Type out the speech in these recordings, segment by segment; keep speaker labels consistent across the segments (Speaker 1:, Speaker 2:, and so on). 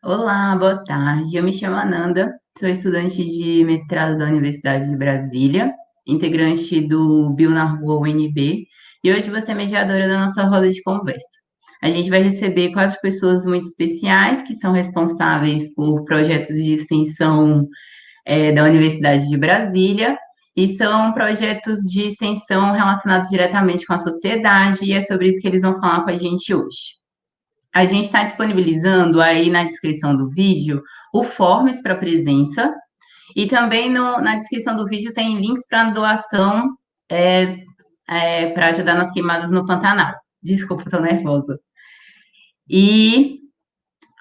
Speaker 1: Olá, boa tarde. Eu me chamo Ananda, sou estudante de mestrado da Universidade de Brasília, integrante do Bio na Rua UNB, e hoje vou ser mediadora da nossa roda de conversa. A gente vai receber quatro pessoas muito especiais que são responsáveis por projetos de extensão, da Universidade de Brasília, e são projetos de extensão relacionados diretamente com a sociedade, e é sobre isso que eles vão falar com a gente hoje. A gente está disponibilizando aí na descrição do vídeo o Forms para presença e também na descrição do vídeo tem links para doação, é, para ajudar nas queimadas no Pantanal. Desculpa, estou nervosa. E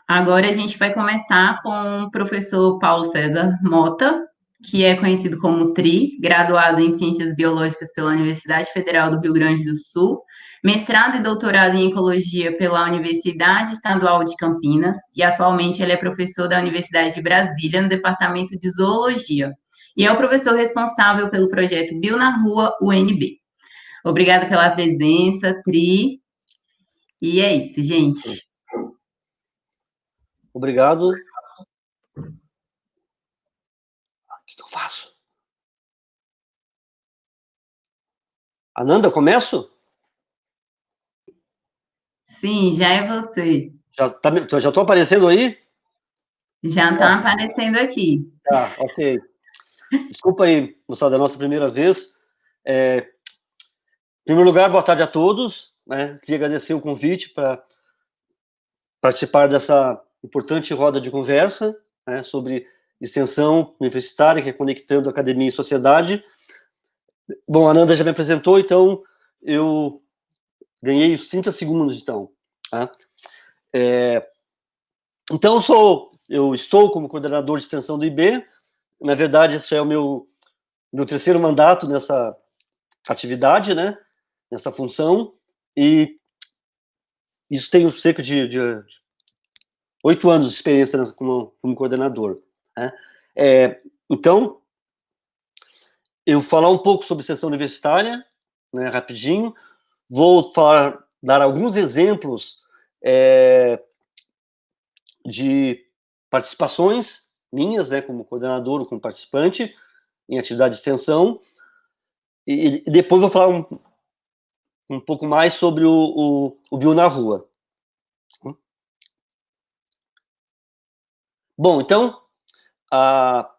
Speaker 1: agora a gente vai começar com o professor Paulo César Mota, que é conhecido como TRI, graduado em Ciências Biológicas pela Universidade Federal do Rio Grande do Sul, mestrado e doutorado em Ecologia pela Universidade Estadual de Campinas, e atualmente ele é professor da Universidade de Brasília, no Departamento de Zoologia, e é o professor responsável pelo projeto Bio na Rua UNB. Obrigada pela presença, TRI, e é isso, gente.
Speaker 2: Obrigado. O que eu faço? Ananda, começo?
Speaker 1: Sim, já é você.
Speaker 2: Já estou aparecendo aí?
Speaker 1: Já está aparecendo aqui.
Speaker 2: Tá, ok. Desculpa aí, moçada, é a nossa primeira vez. Em primeiro lugar, boa tarde a todos. Né? Queria agradecer o convite para participar dessa importante roda de conversa, né, sobre extensão universitária, que é conectando academia e sociedade. Bom, a Ananda já me apresentou, então eu ganhei os 30 segundos, então. Tá? Então, eu estou como coordenador de extensão do IB. Na verdade, esse é o meu terceiro mandato nessa atividade, né? Nessa função. E isso tenho cerca de 8 anos de experiência como coordenador. Né? Então, eu vou falar um pouco sobre extensão universitária, né, rapidinho. Vou dar alguns exemplos de participações minhas, né, como coordenador ou como participante, em atividade de extensão, e depois vou falar um pouco mais sobre o Bio na Rua. Bom, então, a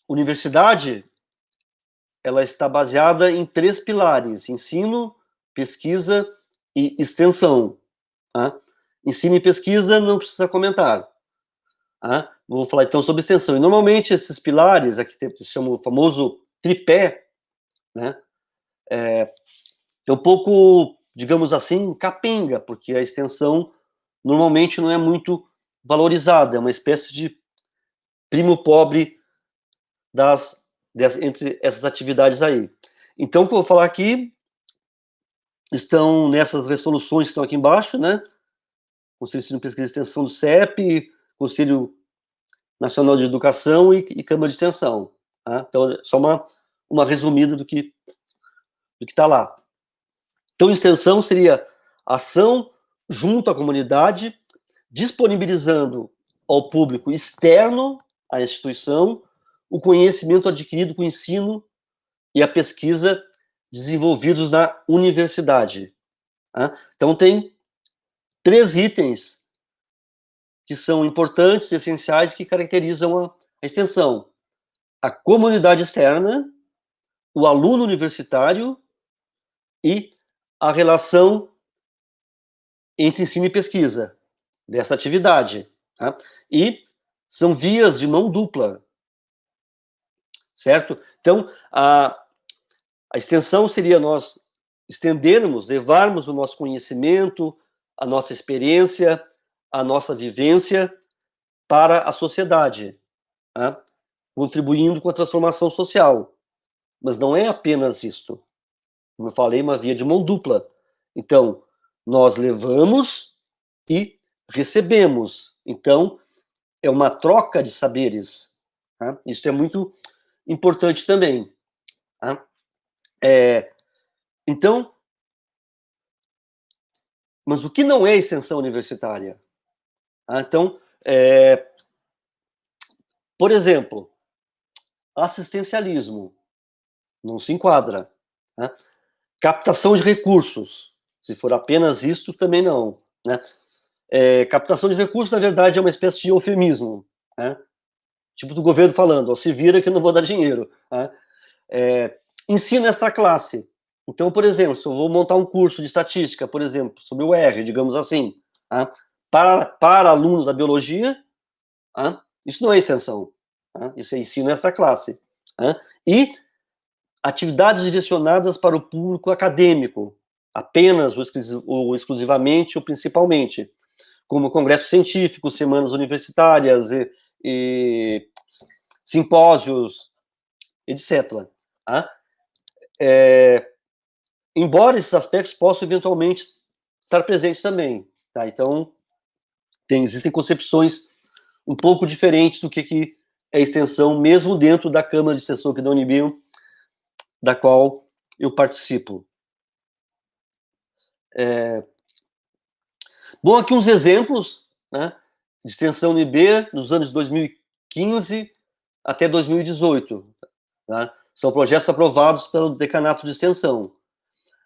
Speaker 2: universidade, ela está baseada em 3 pilares: ensino, pesquisa e extensão. Tá? Ensino e pesquisa não precisa comentar. Tá? Vou falar então sobre extensão. E normalmente esses pilares, aqui se chama o famoso tripé, né? É um pouco, digamos assim, capenga, porque a extensão normalmente não é muito valorizada, é uma espécie de primo pobre entre essas atividades aí. Então, o que eu vou falar aqui estão nessas resoluções que estão aqui embaixo, né? Conselho de Pesquisa e Extensão do CEP, Conselho Nacional de Educação e Câmara de Extensão. Tá? Então, só uma resumida do que está lá. Então, extensão seria ação junto à comunidade, disponibilizando ao público externo à instituição o conhecimento adquirido com o ensino e a pesquisa desenvolvidos na universidade. Tá? Então, tem 3 itens que são importantes e essenciais que caracterizam a extensão: a comunidade externa, o aluno universitário e a relação entre ensino e pesquisa dessa atividade. Tá? E são vias de mão dupla, certo? Então, a extensão seria nós estendermos, levarmos o nosso conhecimento, a nossa experiência, a nossa vivência para a sociedade, tá? Contribuindo com a transformação social. Mas não é apenas isto. Como eu falei, uma via de mão dupla. Então, nós levamos e recebemos. Então, é uma troca de saberes. Tá? Isso é muito importante também. Tá? Então, mas o que não é extensão universitária? Tá? Então, Por exemplo, assistencialismo não se enquadra, né? Captação de recursos, se for apenas isto, também não, né? Captação de recursos, na verdade, é uma espécie de eufemismo, né? Tipo do governo falando, ó, se vira que eu não vou dar dinheiro, né? Ensino extra classe. Então, por exemplo, se eu vou montar um curso de estatística, por exemplo, sobre o R, digamos assim, né? para alunos da biologia, né? Isso não é extensão, né? Isso é ensino extra classe, né? E atividades direcionadas para o público acadêmico, apenas ou exclusivamente ou principalmente, como congressos científicos, semanas universitárias e simpósios, etc. Tá? Embora esses aspectos possam eventualmente estar presentes também. Tá? Então, existem concepções um pouco diferentes do que é extensão, mesmo dentro da Câmara de Extensão aqui da Unibio, da qual eu participo. Bom, aqui uns exemplos, né, de extensão UNB nos anos 2015 até 2018. Tá? São projetos aprovados pelo Decanato de Extensão.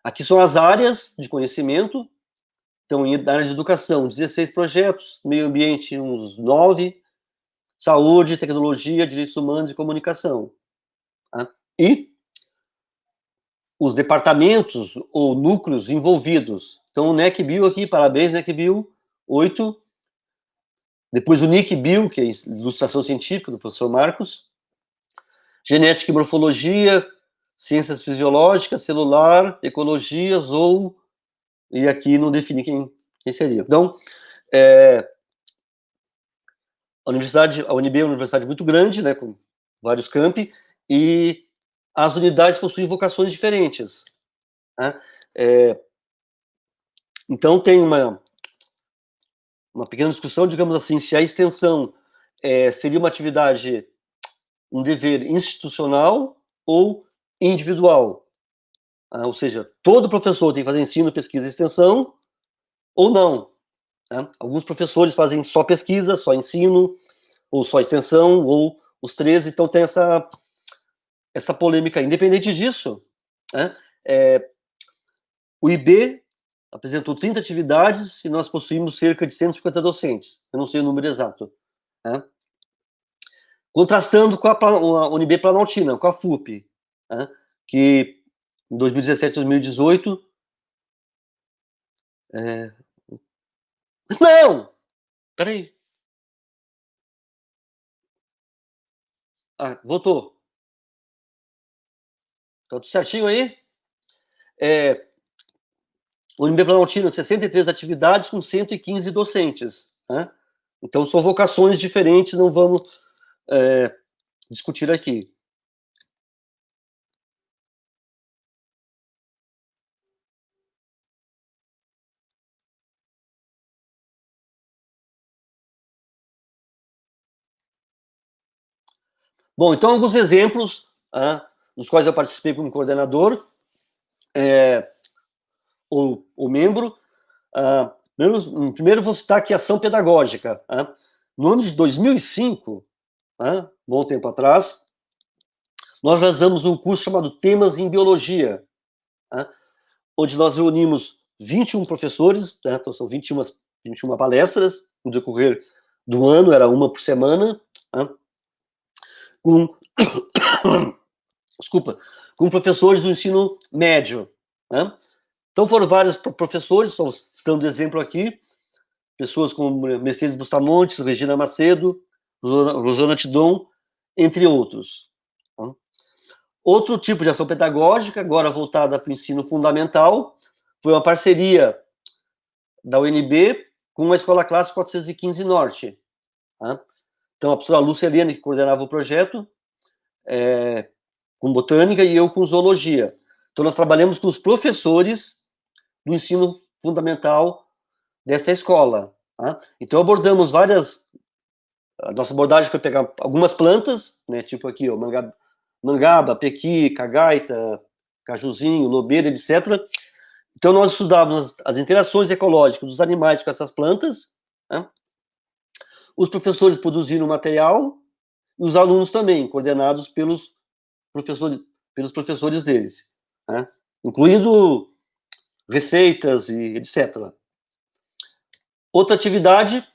Speaker 2: Aqui são as áreas de conhecimento. Então, na área de educação, 16 projetos, meio ambiente, uns 9, saúde, tecnologia, direitos humanos e comunicação. Tá? E os departamentos ou núcleos envolvidos. Então, o NECBio aqui, parabéns, NECBio, 8. Depois o NICBio, que é ilustração científica, do professor Marcos. Genética e morfologia, ciências fisiológicas, celular, ecologias ou... E aqui não defini quem seria. Então, a UNB é uma universidade muito grande, né, com vários campi, e as unidades possuem vocações diferentes. Né? Então, tem uma pequena discussão, digamos assim, se a extensão seria uma atividade, um dever institucional ou individual. Ou seja, todo professor tem que fazer ensino, pesquisa e extensão, ou não. Né? Alguns professores fazem só pesquisa, só ensino, ou só extensão, ou os três, então tem essa polêmica. Independente disso, né, o IB apresentou 30 atividades e nós possuímos cerca de 150 docentes. Eu não sei o número exato. Né? Contrastando com a UNB Planaltina, com a FUP, né, que em 2017 2018... Não! Peraí. Voltou. Tá tudo certinho aí? UNB Planaltina, 63 atividades com 115 docentes. Né? Então, são vocações diferentes, não vamos discutir aqui. Bom, então, alguns exemplos dos quais eu participei como coordenador ou membro. Primeiro, vou citar aqui a ação pedagógica. No ano de 2005, bom tempo atrás, nós realizamos um curso chamado Temas em Biologia, onde nós reunimos 21 professores, então são 21 palestras no decorrer do ano, era uma por semana, com desculpa, com professores do ensino médio. Então foram vários professores, só citando exemplo aqui, pessoas como Mercedes Bustamontes, Regina Macedo, Rosana Tidon, entre outros. Outro tipo de ação pedagógica, agora voltada para o ensino fundamental, foi uma parceria da UNB com a Escola Clássica 415 Norte. Então, a professora Lúcia Helena, que coordenava o projeto, com botânica, e eu com zoologia. Então, nós trabalhamos com os professores do ensino fundamental dessa escola. Então, abordamos várias... A nossa abordagem foi pegar algumas plantas, né, tipo aqui, ó, mangaba, pequi, cagaita, cajuzinho, lobeira, etc. Então, nós estudávamos as interações ecológicas dos animais com essas plantas, Os professores produziram material e os alunos também, coordenados pelos professores deles, né? Incluindo receitas e etc. Outra atividade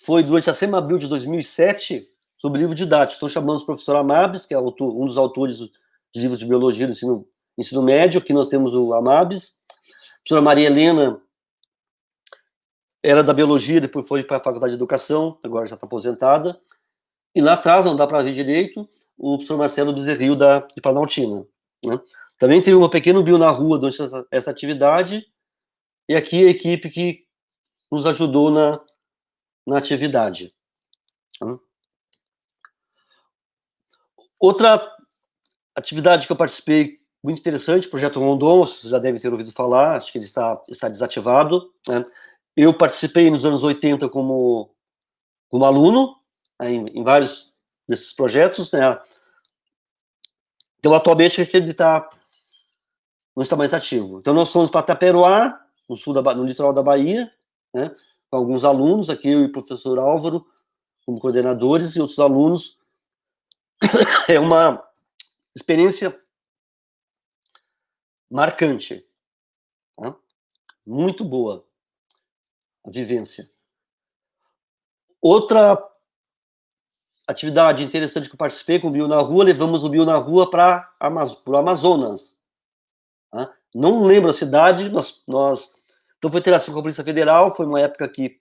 Speaker 2: foi durante a Semabil de 2007, sobre livro didático. Então, chamamos o professor Amabis, que é um dos autores de livros de biologia do ensino médio. Aqui nós temos o Amabis. A professora Maria Helena era da biologia, depois foi para a faculdade de educação, agora já está aposentada. E lá atrás, não dá para ver direito, o professor Marcelo Bezerril, de Planaltina, né? Também teve um pequeno bio na rua durante essa atividade, e aqui a equipe que nos ajudou na atividade. Outra atividade que eu participei, muito interessante, projeto Rondon, vocês já devem ter ouvido falar, acho que ele está desativado, né? Eu participei nos anos 80 como aluno, né, em vários desses projetos, né? Então, atualmente, ele não está mais ativo. Então, nós fomos para Taperoá, no litoral da Bahia, né, com alguns alunos, aqui eu e o professor Álvaro, como coordenadores, e outros alunos. É uma experiência marcante, né? Muito boa a vivência. Outra atividade interessante que eu participei com o Bio na Rua, levamos o Bio na Rua para o Amazonas. Né? Não lembro a cidade, então foi interação com a Polícia Federal, foi uma época que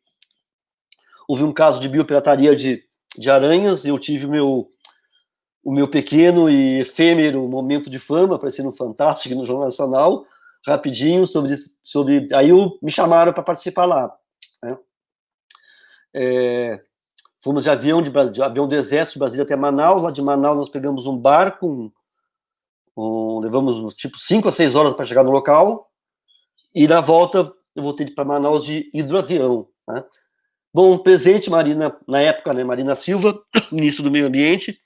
Speaker 2: houve um caso de biopirataria de aranhas, e eu tive o meu pequeno e efêmero momento de fama, aparecendo no Fantástico, no Jornal Nacional, rapidinho, aí me chamaram para participar lá, né? Fomos de avião do Exército de Brasília até Manaus. Lá de Manaus nós pegamos um barco, levamos tipo 5 a 6 horas para chegar no local, e na volta eu voltei para Manaus de hidroavião, né? Bom, presente, Marina, na época, né, Marina Silva, ministro do Meio Ambiente,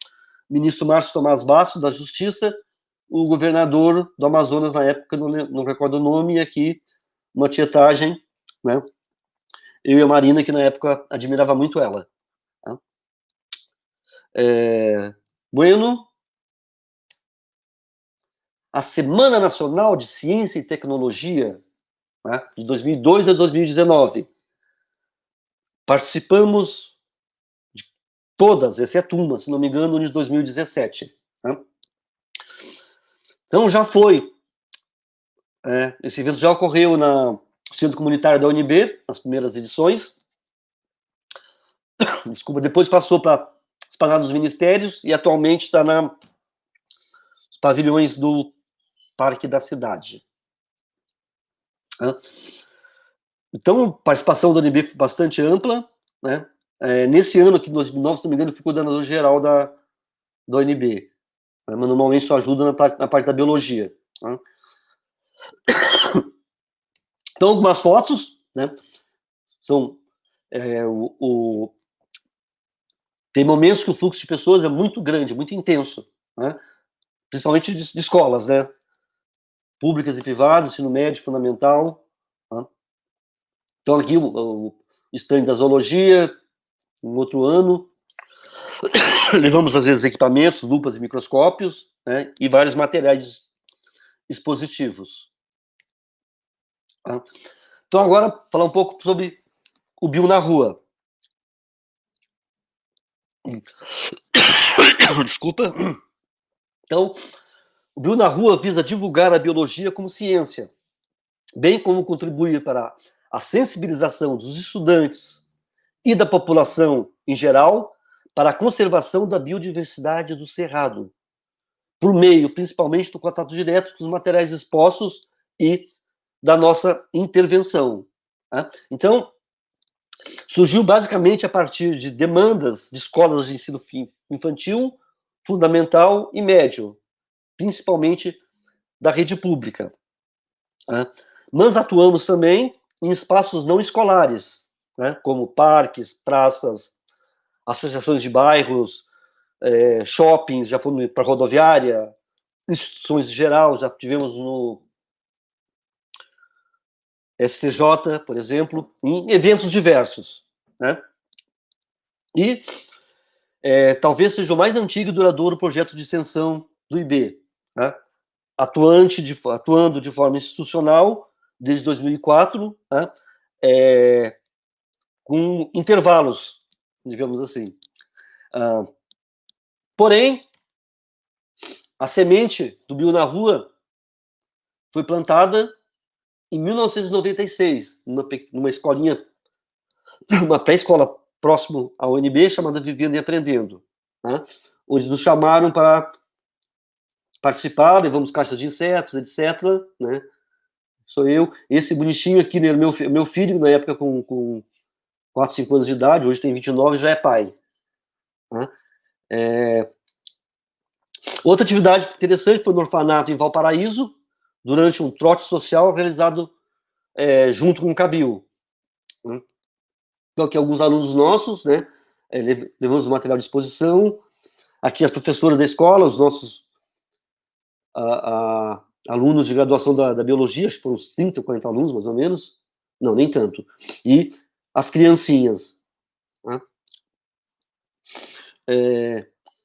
Speaker 2: ministro Márcio Tomás Basso, da Justiça, o governador do Amazonas, na época, não recordo o nome, e aqui uma tietagem, né? Eu e a Marina, que na época admirava muito ela. Tá? Bueno, a Semana Nacional de Ciência e Tecnologia, né, de 2002 a 2019. Participamos de todas, exceto uma, se não me engano, de 2017. Né? Então, já foi. Esse evento já ocorreu no Centro Comunitário da UNB, nas primeiras edições. Desculpa, depois passou para Esplanada dos Ministérios e atualmente está nos pavilhões do Parque da Cidade. Então, a participação da UNB foi bastante ampla, né? Nesse ano, aqui em 2009, se não me engano, eu fui coordenador-geral da UNB. Mas normalmente só ajuda na parte da biologia. Né? Então, algumas fotos, né? São tem momentos que o fluxo de pessoas é muito grande, muito intenso, né? Principalmente de escolas, né? Públicas e privadas, ensino médio, fundamental. Né? Então, aqui o stand da zoologia, um outro ano. Levamos, às vezes, equipamentos, lupas e microscópios, né? E vários materiais expositivos. Tá? Então, agora, falar um pouco sobre o Bio na Rua. Desculpa. Então, o Bio na Rua visa divulgar a biologia como ciência, bem como contribuir para a sensibilização dos estudantes e da população em geral para a conservação da biodiversidade do Cerrado, por meio, principalmente, do contato direto com os materiais expostos e da nossa intervenção. Tá? Então, surgiu basicamente a partir de demandas de escolas de ensino infantil, fundamental e médio, principalmente da rede pública. Tá? Mas atuamos também em espaços não escolares, né, como parques, praças, associações de bairros, shoppings, já fomos para rodoviária, instituições em geral, já tivemos no STJ, por exemplo, em eventos diversos, né? E talvez seja o mais antigo e duradouro projeto de extensão do IB, né? Atuando de forma institucional desde 2004, né? Com intervalos, digamos assim. Porém, a semente do Bio na Rua foi plantada em 1996, numa escolinha, uma pré-escola próximo à UNB, chamada Vivendo e Aprendendo, né? Onde nos chamaram para participar, levamos caixas de insetos, etc., né? Sou eu. Esse bonitinho aqui, né, meu filho, na época com 4, 5 anos de idade, hoje tem 29, já é pai. Né? Outra atividade interessante foi no orfanato em Valparaíso, durante um trote social realizado junto com o Cabil. Né? Então, aqui alguns alunos nossos, né, levamos o material de exposição, aqui as professoras da escola, os nossos alunos de graduação da biologia, acho que foram uns 30, 40 alunos, mais ou menos, não, nem tanto, e as criancinhas. Né?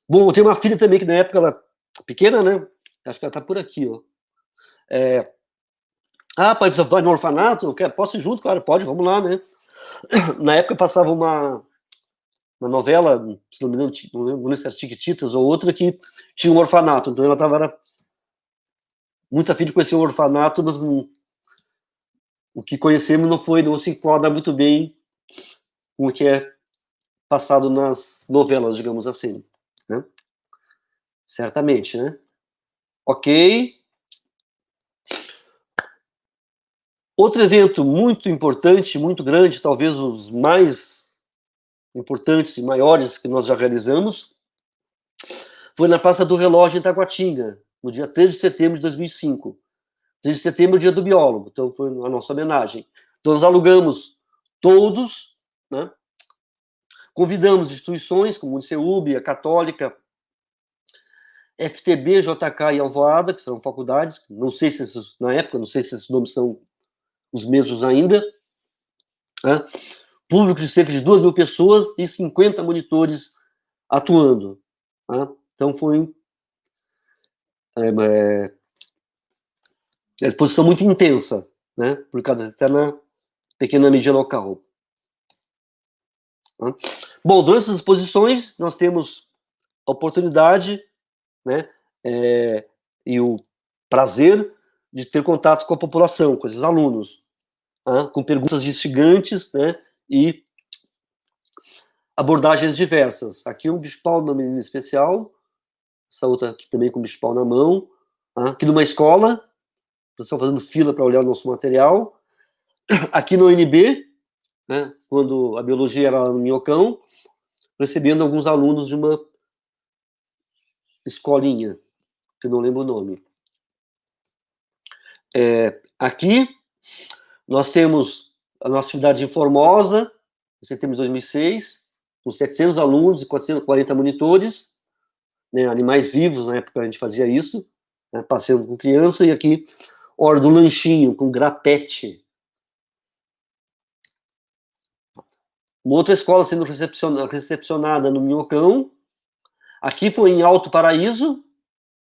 Speaker 2: Bom, eu tenho uma filha também que na época ela pequena, né, acho que ela tá por aqui, ó. Pai, você vai no orfanato? Posso ir junto? Claro, pode, vamos lá, né? Na época passava uma novela, se não me engano, não lembro se era Tiquititas ou outra, que tinha um orfanato. Então ela era muito afim de conhecer um orfanato, mas o que conhecemos não se enquadra muito bem com o que é passado nas novelas, digamos assim. Né? Certamente, né? Ok. Outro evento muito importante, muito grande, talvez os mais importantes e maiores que nós já realizamos, foi na Praça do Relógio, em Taguatinga, no dia 3 de setembro de 2005. 3 de setembro é o dia do biólogo, então foi a nossa homenagem. Então nós alugamos todos, né? Convidamos instituições como o ICEUB, a Católica, FTB, JK e Alvoada, que são faculdades, não sei se esses, na época, não sei se esses nomes são os mesmos ainda, né? Público de cerca de 2.000 pessoas e 50 monitores atuando. Né? Então foi uma exposição muito intensa, né? Publicada até na pequena mídia local. Né? Bom, durante essas exposições nós temos a oportunidade, né, e o prazer de ter contato com a população, com esses alunos, né, com perguntas instigantes, né, e abordagens diversas. Aqui um bicho-pau na menina especial, essa outra aqui também com bicho-pau na mão, né, aqui numa escola, o pessoal fazendo fila para olhar o nosso material, aqui no UNB, né, quando a biologia era no Minhocão, recebendo alguns alunos de uma escolinha, que eu não lembro o nome. Aqui nós temos a nossa atividade em Formosa, em setembro de 2006, com 700 alunos e 440 monitores, né, animais vivos, na época a gente fazia isso, né, passeando com criança, e aqui, hora do lanchinho, com grapete. Uma outra escola sendo recepcionada no Minhocão, aqui foi em Alto Paraíso,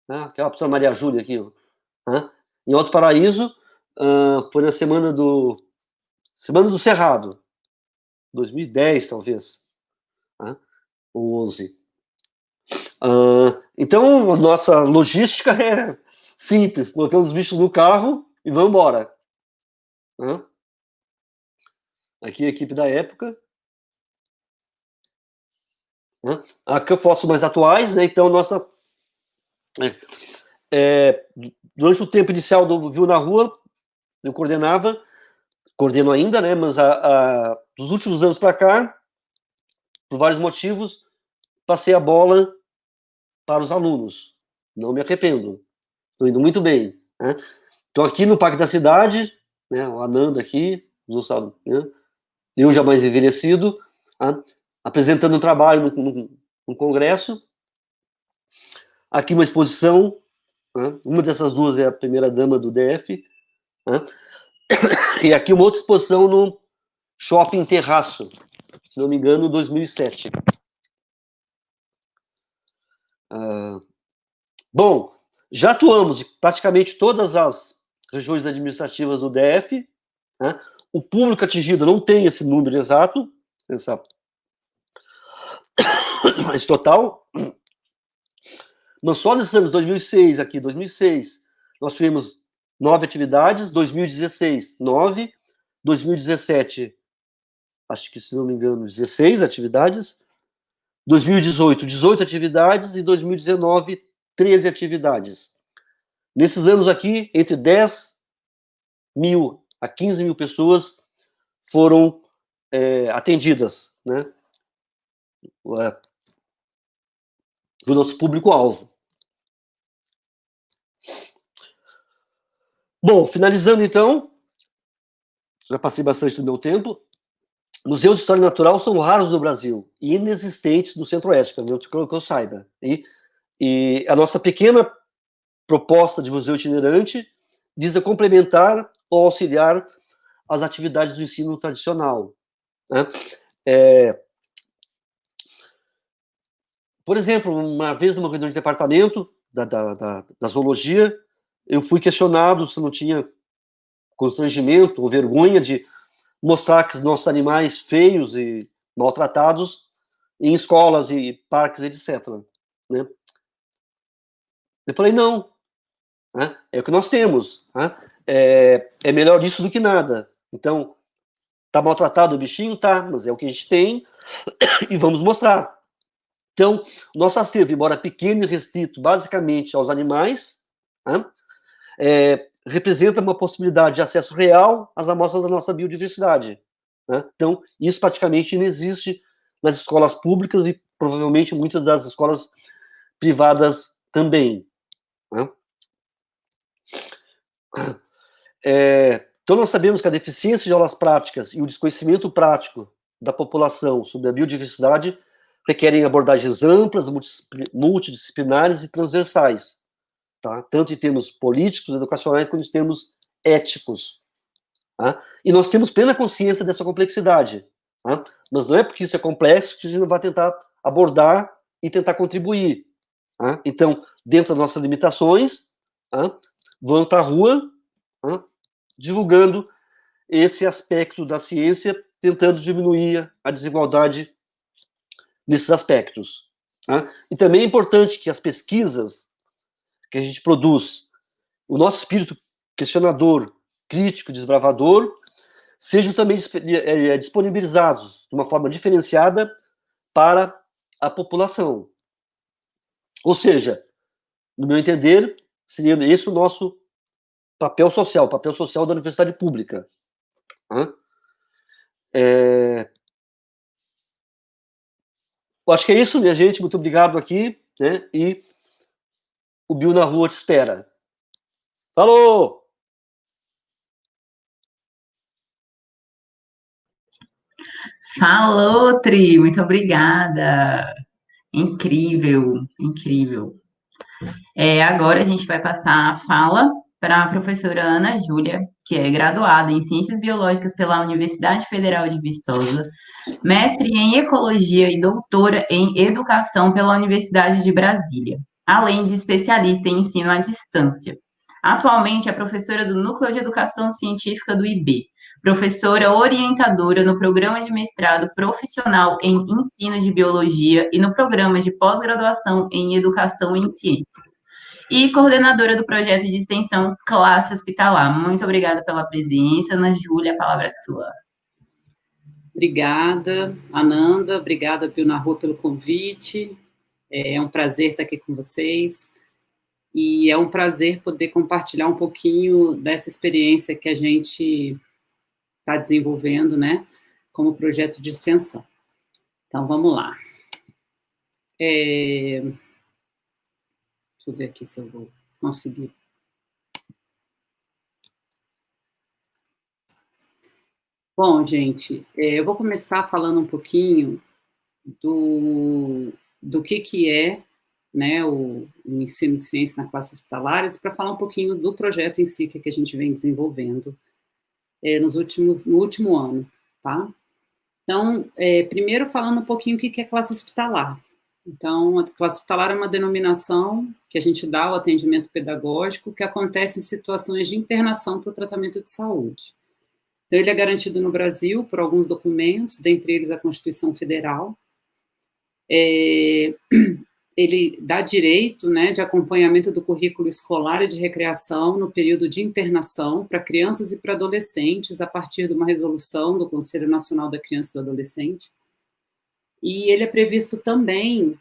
Speaker 2: né, aquela professora Maria Júlia aqui, ó, né, em Alto Paraíso, foi na Semana do Cerrado, 2010, talvez, né, ou 11. Então, a nossa logística é simples, colocamos os bichos no carro e vamos embora. Né? Aqui a equipe da época. Né? Aqui fotos mais atuais, né? Então, nossa... durante o tempo inicial do Viu na Rua, eu coordeno ainda, né? Mas dos últimos anos para cá, por vários motivos, passei a bola para os alunos. Não me arrependo. Estou indo muito bem. Né? Estou aqui no Parque da Cidade, né? O Ananda aqui, não sabe, né? Eu já mais envelhecido, tá? Apresentando um trabalho no congresso. Aqui uma exposição, né? Uma dessas duas é a primeira-dama do DF. Né? E aqui uma outra exposição no Shopping Terraço, se não me engano, 2007. Bom, já atuamos em praticamente todas as regiões administrativas do DF, né? O público atingido não tem esse número exato, esse total, mas só nesses anos 2006, aqui, 2006, nós tivemos 9 atividades, 2016, 9, 2017, acho que, se não me engano, 16 atividades, 2018, 18 atividades e 2019, 13 atividades. Nesses anos aqui, entre 10 mil a 15 mil pessoas foram atendidas, né? Do nosso público-alvo. Bom, finalizando então, já passei bastante do meu tempo. Museus de História Natural são raros no Brasil e inexistentes no Centro-Oeste, que eu saiba. E a nossa pequena proposta de museu itinerante visa complementar ou auxiliar as atividades do ensino tradicional, né? Por exemplo, uma vez numa reunião de departamento da zoologia, eu fui questionado se não tinha constrangimento ou vergonha de mostrar que os nossos animais feios e maltratados em escolas e parques, etc. Né? Eu falei, não, né? É o que nós temos. Né? É melhor isso do que nada. Então, tá maltratado o bichinho? Tá, mas é o que a gente tem e vamos mostrar. Então, nosso acervo, embora pequeno e restrito basicamente aos animais, né, representa uma possibilidade de acesso real às amostras da nossa biodiversidade. Né? Então, isso praticamente não existe nas escolas públicas e provavelmente muitas das escolas privadas também. Né? Então, nós sabemos que a deficiência de aulas práticas e o desconhecimento prático da população sobre a biodiversidade requerem abordagens amplas, multidisciplinares e transversais, tá? Tanto em termos políticos, educacionais, quanto em termos éticos. Tá? E nós temos plena consciência dessa complexidade. Tá? Mas não é porque isso é complexo que a gente não vai tentar abordar e tentar contribuir. Tá? Então, dentro das nossas limitações, tá? Vamos para a rua, tá? Divulgando esse aspecto da ciência, tentando diminuir a desigualdade nesses aspectos. Tá? E também é importante que as pesquisas que a gente produz, o nosso espírito questionador, crítico, desbravador, sejam também disponibilizados de uma forma diferenciada para a população. Ou seja, no meu entender, seria esse o nosso papel social da universidade pública. Eu acho que é isso, minha gente. Muito obrigado aqui, né? E o Bill na Rua te espera. Falou!
Speaker 1: Falou, Tri, muito obrigada. Incrível, incrível. Agora a gente vai passar a fala para a professora Ana Júlia, que é graduada em Ciências Biológicas pela Universidade Federal de Viçosa, mestre em Ecologia e doutora em Educação pela Universidade de Brasília, além de especialista em ensino à distância. Atualmente é professora do Núcleo de Educação Científica do IB, professora orientadora no programa de mestrado profissional em ensino de biologia e no programa de pós-graduação em educação em ciências. E coordenadora do projeto de extensão Classe Hospitalar. Muito obrigada pela presença, Ana Júlia, a palavra é sua.
Speaker 3: Obrigada, Ananda, obrigada, Bill na Rua, pelo convite. É um prazer estar aqui com vocês. E é um prazer poder compartilhar um pouquinho dessa experiência que a gente está desenvolvendo, né, como projeto de extensão. Então, vamos lá. Deixa eu ver aqui se eu vou conseguir. Bom, gente, eu vou começar falando um pouquinho do que é, né, o ensino de ciência na classe hospitalares, para falar um pouquinho do projeto em si que a gente vem desenvolvendo no último ano, tá? Então, primeiro falando um pouquinho o que é classe hospitalar. Então, a classe hospitalar é uma denominação que a gente dá ao atendimento pedagógico que acontece em situações de internação para o tratamento de saúde. Então, ele é garantido no Brasil por alguns documentos, dentre eles a Constituição Federal. Ele dá direito, né, de acompanhamento do currículo escolar e de recreação no período de internação para crianças e para adolescentes, a partir de uma resolução do Conselho Nacional da Criança e do Adolescente. E ele é previsto também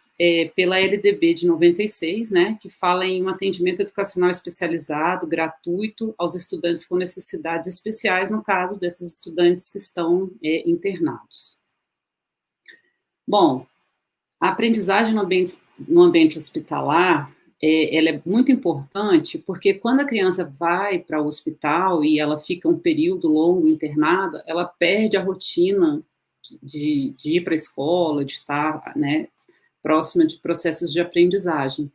Speaker 3: pela LDB de 96, né, que fala em um atendimento educacional especializado, gratuito, aos estudantes com necessidades especiais, no caso desses estudantes que estão internados. Bom, a aprendizagem no ambiente hospitalar, ela é muito importante, porque quando a criança vai para o hospital e ela fica um período longo internada, ela perde a rotina de ir para a escola, de estar, né, próxima de processos de aprendizagem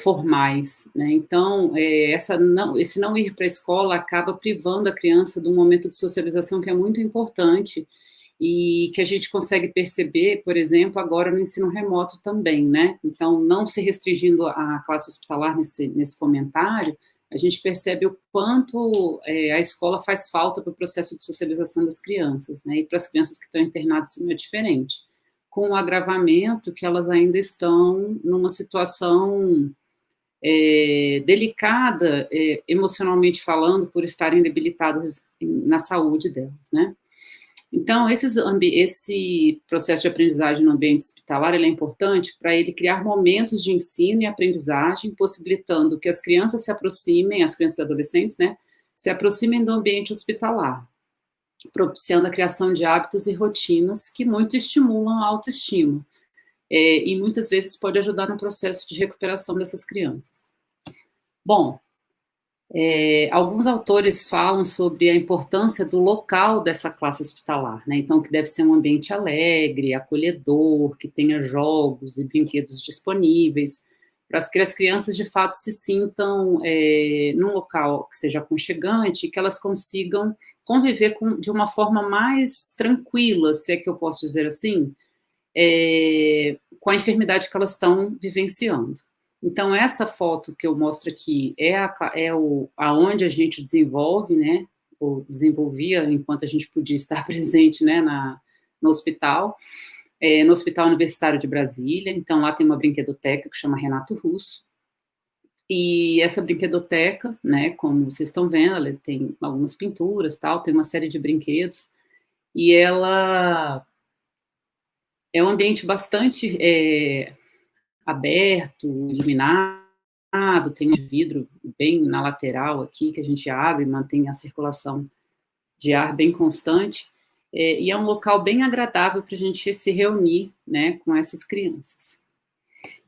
Speaker 3: formais, né? Então, esse não ir para a escola acaba privando a criança de um momento de socialização que é muito importante e que a gente consegue perceber, por exemplo, agora no ensino remoto também, né? Então, não se restringindo à classe hospitalar nesse comentário, a gente percebe o quanto a escola faz falta para o processo de socialização das crianças, né? E para as crianças que estão internadas isso não é diferente, com o agravamento que elas ainda estão numa situação delicada, emocionalmente falando, por estarem debilitadas na saúde delas, né? Então, esse processo de aprendizagem no ambiente hospitalar ele é importante para ele criar momentos de ensino e aprendizagem, possibilitando que as crianças se aproximem, as crianças e adolescentes, né, se aproximem do ambiente hospitalar, propiciando a criação de hábitos e rotinas que muito estimulam a autoestima, e muitas vezes pode ajudar no processo de recuperação dessas crianças. Bom, alguns autores falam sobre a importância do local dessa classe hospitalar, né? Então, que deve ser um ambiente alegre, acolhedor, que tenha jogos e brinquedos disponíveis, para que as crianças, de fato, se sintam num local que seja aconchegante, que elas consigam conviver de uma forma mais tranquila, se é que eu posso dizer assim, com a enfermidade que elas estão vivenciando. Então, essa foto que eu mostro aqui aonde a gente desenvolve, né, ou desenvolvia enquanto a gente podia estar presente, né, no hospital, no Hospital Universitário de Brasília. Então, lá tem uma brinquedoteca que chama Renato Russo, e essa brinquedoteca, né, como vocês estão vendo, ela tem algumas pinturas, tal, tem uma série de brinquedos, e ela é um ambiente bastante aberto, iluminado, tem um vidro bem na lateral aqui, que a gente abre, mantém a circulação de ar bem constante, e é um local bem agradável para a gente se reunir, né, com essas crianças.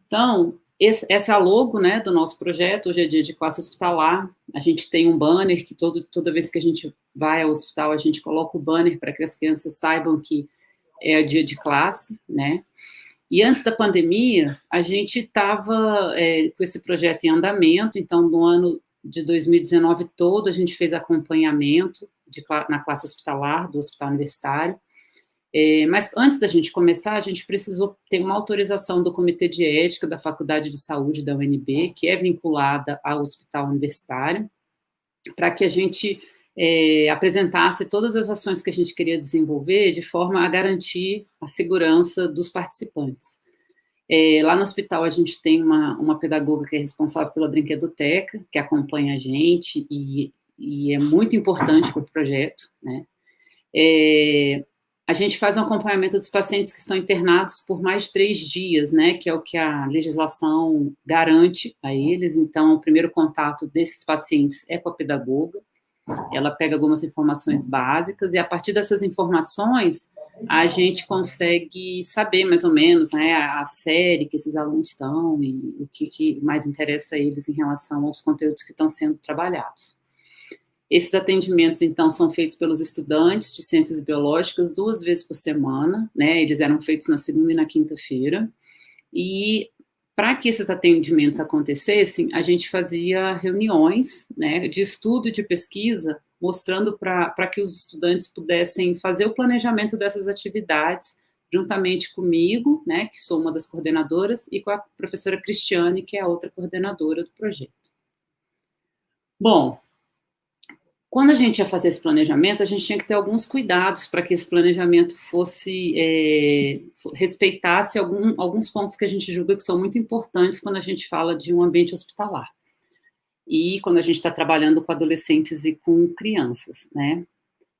Speaker 3: Então, essa é a logo, né, do nosso projeto, hoje é dia de classe hospitalar, a gente tem um banner que toda vez que a gente vai ao hospital, a gente coloca o banner para que as crianças saibam que é dia de classe, né. E antes da pandemia, a gente estava com esse projeto em andamento, então, no ano de 2019 todo, a gente fez acompanhamento na classe hospitalar, do Hospital Universitário, mas antes da gente começar, a gente precisou ter uma autorização do Comitê de Ética da Faculdade de Saúde da UNB, que é vinculada ao Hospital Universitário, para que a gente apresentasse todas as ações que a gente queria desenvolver de forma a garantir a segurança dos participantes. Lá no hospital a gente tem uma pedagoga que é responsável pela brinquedoteca, que acompanha a gente e é muito importante para o projeto, né? A gente faz um acompanhamento dos pacientes que estão internados por mais de 3 dias, né, que é o que a legislação garante a eles. Então, o primeiro contato desses pacientes é com a pedagoga, ela pega algumas informações básicas, e a partir dessas informações, a gente consegue saber mais ou menos, né, a série que esses alunos estão e o que mais interessa a eles em relação aos conteúdos que estão sendo trabalhados. Esses atendimentos, então, são feitos pelos estudantes de ciências biológicas 2 vezes por semana, né, eles eram feitos na segunda e na quinta-feira, e para que esses atendimentos acontecessem, a gente fazia reuniões, né, de estudo e de pesquisa mostrando para que os estudantes pudessem fazer o planejamento dessas atividades juntamente comigo, né, que sou uma das coordenadoras, e com a professora Cristiane, que é a outra coordenadora do projeto. Bom, quando a gente ia fazer esse planejamento, a gente tinha que ter alguns cuidados para que esse planejamento respeitasse alguns pontos que a gente julga que são muito importantes quando a gente fala de um ambiente hospitalar. E quando a gente está trabalhando com adolescentes e com crianças, né?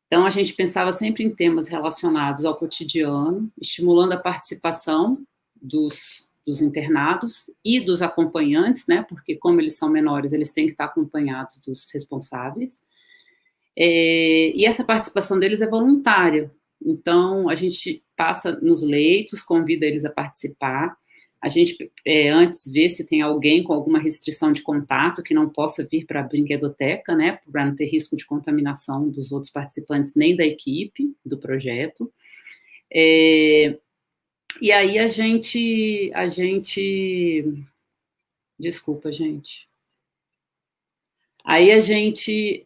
Speaker 3: Então, a gente pensava sempre em temas relacionados ao cotidiano, estimulando a participação dos internados e dos acompanhantes, né? Porque, como eles são menores, eles têm que estar acompanhados dos responsáveis. E essa participação deles é voluntária. Então, a gente passa nos leitos, convida eles a participar. A gente, antes, vê se tem alguém com alguma restrição de contato que não possa vir para a brinquedoteca, né, para não ter risco de contaminação dos outros participantes, nem da equipe do projeto. E aí desculpa, gente. Aí a gente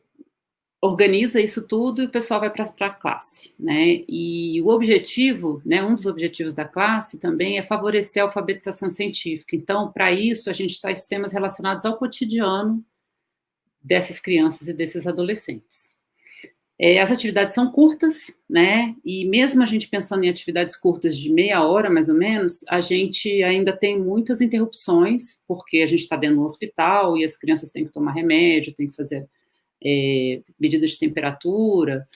Speaker 3: organiza isso tudo e o pessoal vai para a classe, né? E o objetivo, né, um dos objetivos da classe também é favorecer a alfabetização científica. Então, para isso, a gente traz temas relacionados ao cotidiano dessas crianças e desses adolescentes. As atividades são curtas, né? E mesmo a gente pensando em atividades curtas de meia hora, mais ou menos, a gente ainda tem muitas interrupções, porque a gente está dentro do hospital e as crianças têm que tomar remédio, têm que fazer medidas de temperatura,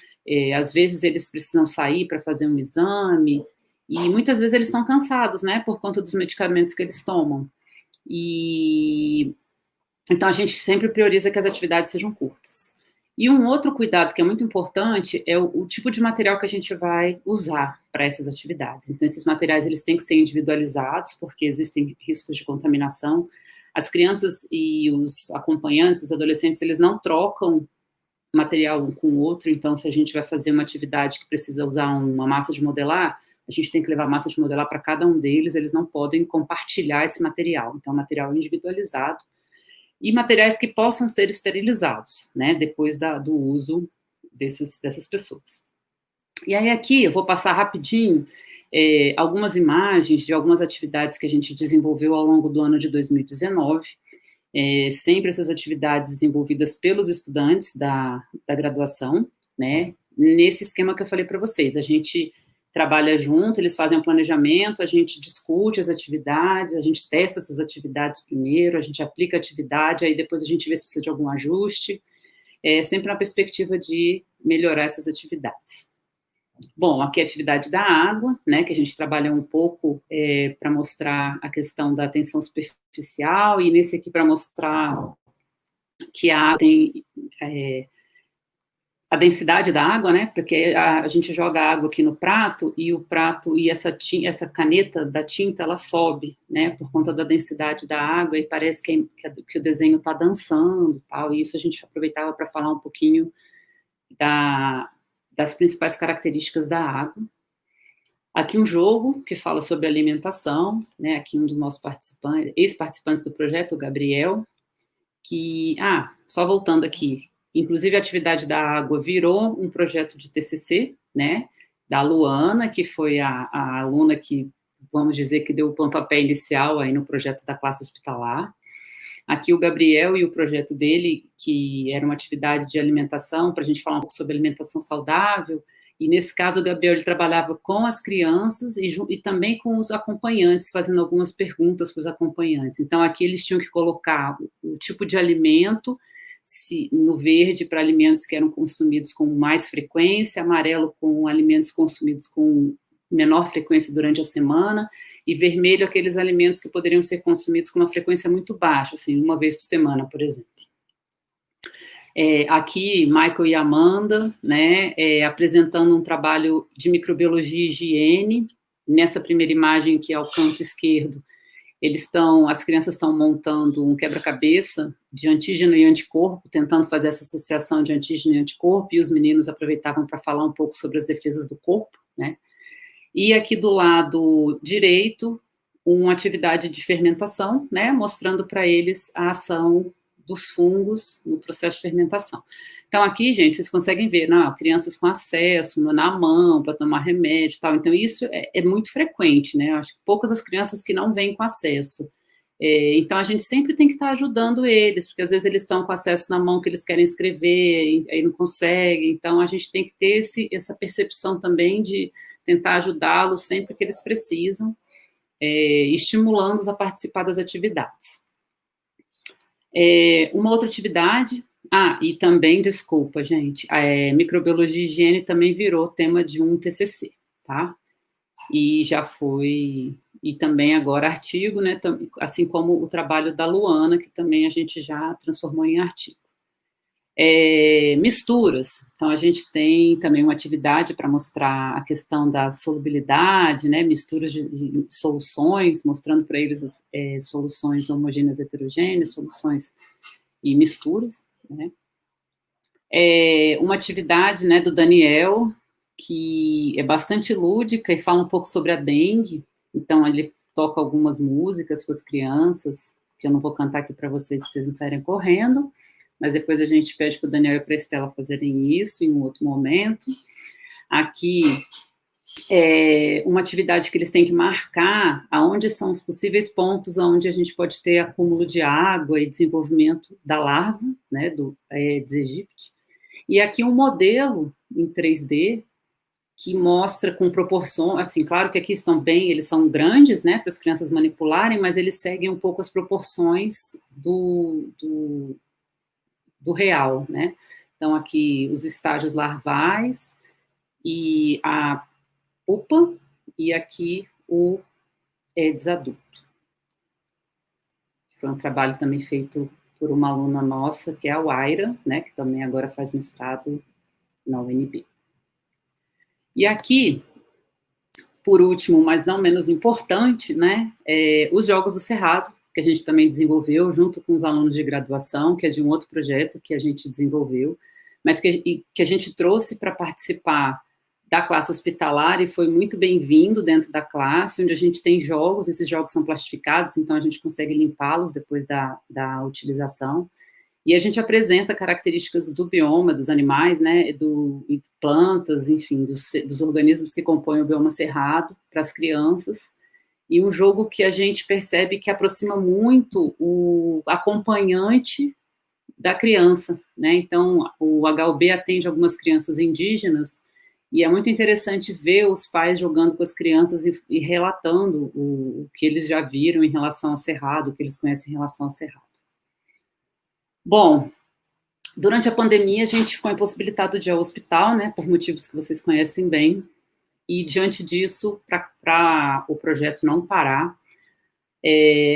Speaker 3: às vezes eles precisam sair para fazer um exame, e muitas vezes eles estão cansados, né, por conta dos medicamentos que eles tomam. E então a gente sempre prioriza que as atividades sejam curtas. E um outro cuidado que é muito importante é o tipo de material que a gente vai usar para essas atividades. Então, esses materiais eles têm que ser individualizados, porque existem riscos de contaminação. As crianças e os acompanhantes, os adolescentes, eles não trocam material um com o outro, então se a gente vai fazer uma atividade que precisa usar uma massa de modelar, a gente tem que levar massa de modelar para cada um deles, eles não podem compartilhar esse material, então material individualizado, e materiais que possam ser esterilizados, né, depois do uso dessas pessoas. E aí aqui eu vou passar rapidinho algumas imagens de algumas atividades que a gente desenvolveu ao longo do ano de 2019, sempre essas atividades desenvolvidas pelos estudantes da graduação, né, nesse esquema que eu falei para vocês, a gente trabalha junto, eles fazem um planejamento, a gente discute as atividades, a gente testa essas atividades primeiro, a gente aplica a atividade, aí depois a gente vê se precisa de algum ajuste, sempre na perspectiva de melhorar essas atividades. Bom, aqui é a atividade da água, né, que a gente trabalha um pouco para mostrar a questão da tensão superficial, e nesse aqui para mostrar que a água tem a densidade da água, né, porque a gente joga a água aqui no prato, e o prato, e essa caneta da tinta, ela sobe, né, por conta da densidade da água, e parece que o desenho está dançando, tal, e isso a gente aproveitava para falar um pouquinho das principais características da água. Aqui um jogo que fala sobre alimentação, né, aqui um dos nossos participantes, ex-participantes do projeto, o Gabriel, só voltando aqui, inclusive a atividade da água virou um projeto de TCC, né, da Luana, que foi a aluna que, vamos dizer, que deu o pontapé inicial aí no projeto da classe hospitalar. Aqui o Gabriel e o projeto dele, que era uma atividade de alimentação, para a gente falar um pouco sobre alimentação saudável, e nesse caso o Gabriel ele trabalhava com as crianças e também com os acompanhantes, fazendo algumas perguntas para os acompanhantes. Então aqui eles tinham que colocar o tipo de alimento, no verde para alimentos que eram consumidos com mais frequência, amarelo com alimentos consumidos com menor frequência durante a semana, e vermelho aqueles alimentos que poderiam ser consumidos com uma frequência muito baixa, assim, uma vez por semana, por exemplo. Aqui, Michael e Amanda, né, apresentando um trabalho de microbiologia e higiene. Nessa primeira imagem, que é ao canto esquerdo, as crianças estão montando um quebra-cabeça de antígeno e anticorpo, tentando fazer essa associação de antígeno e anticorpo, e os meninos aproveitavam para falar um pouco sobre as defesas do corpo, né. E aqui do lado direito, uma atividade de fermentação, né, mostrando para eles a ação dos fungos no processo de fermentação. Então, aqui, gente, vocês conseguem ver, não, crianças com acesso, na mão, para tomar remédio e tal. Então, isso é muito frequente, né? Eu acho que poucas as crianças que não vêm com acesso. Então, a gente sempre tem que estar ajudando eles, porque às vezes eles estão com acesso na mão que eles querem escrever, e aí não conseguem. Então, a gente tem que ter essa percepção também de tentar ajudá-los sempre que eles precisam, estimulando-os a participar das atividades. Uma outra atividade... e também, desculpa, gente, microbiologia e higiene também virou tema de um TCC, tá? E já foi... E também agora artigo, né, assim como o trabalho da Luana, que também a gente já transformou em artigo. Misturas. Então, a gente tem também uma atividade para mostrar a questão da solubilidade, né, misturas de soluções, mostrando para eles as soluções homogêneas heterogêneas, soluções e misturas, né. Uma atividade, né, do Daniel, que é bastante lúdica e fala um pouco sobre a dengue. Então, ele toca algumas músicas com as crianças, que eu não vou cantar aqui para vocês não saírem correndo, mas depois a gente pede para o Daniel e para a Estela fazerem isso em um outro momento. Aqui, uma atividade que eles têm que marcar aonde são os possíveis pontos onde a gente pode ter acúmulo de água e desenvolvimento da larva, né, do Aedes aegypti. E aqui um modelo em 3D, que mostra com proporções, assim, claro que aqui eles são grandes, né, para as crianças manipularem, mas eles seguem um pouco as proporções do real, né. Então, aqui, os estágios larvais e a pupa, e aqui o Aedes adulto. Foi um trabalho também feito por uma aluna nossa, que é a Waira, né, que também agora faz mestrado na UNB. E aqui, por último, mas não menos importante, né, os Jogos do Cerrado, que a gente também desenvolveu junto com os alunos de graduação, que é de um outro projeto que a gente desenvolveu, mas que a gente trouxe para participar da classe hospitalar e foi muito bem-vindo dentro da classe, onde a gente tem jogos, esses jogos são plastificados, então a gente consegue limpá-los depois da utilização. E a gente apresenta características do bioma, dos animais, né, plantas, enfim, dos organismos que compõem o bioma cerrado para as crianças. E um jogo que a gente percebe que aproxima muito o acompanhante da criança, né? Então, o HUB atende algumas crianças indígenas e é muito interessante ver os pais jogando com as crianças e relatando o que eles já viram em relação ao cerrado, o que eles conhecem em relação ao cerrado. Bom, durante a pandemia, a gente ficou impossibilitado de ir ao hospital, né, por motivos que vocês conhecem bem, e diante disso, para o projeto não parar,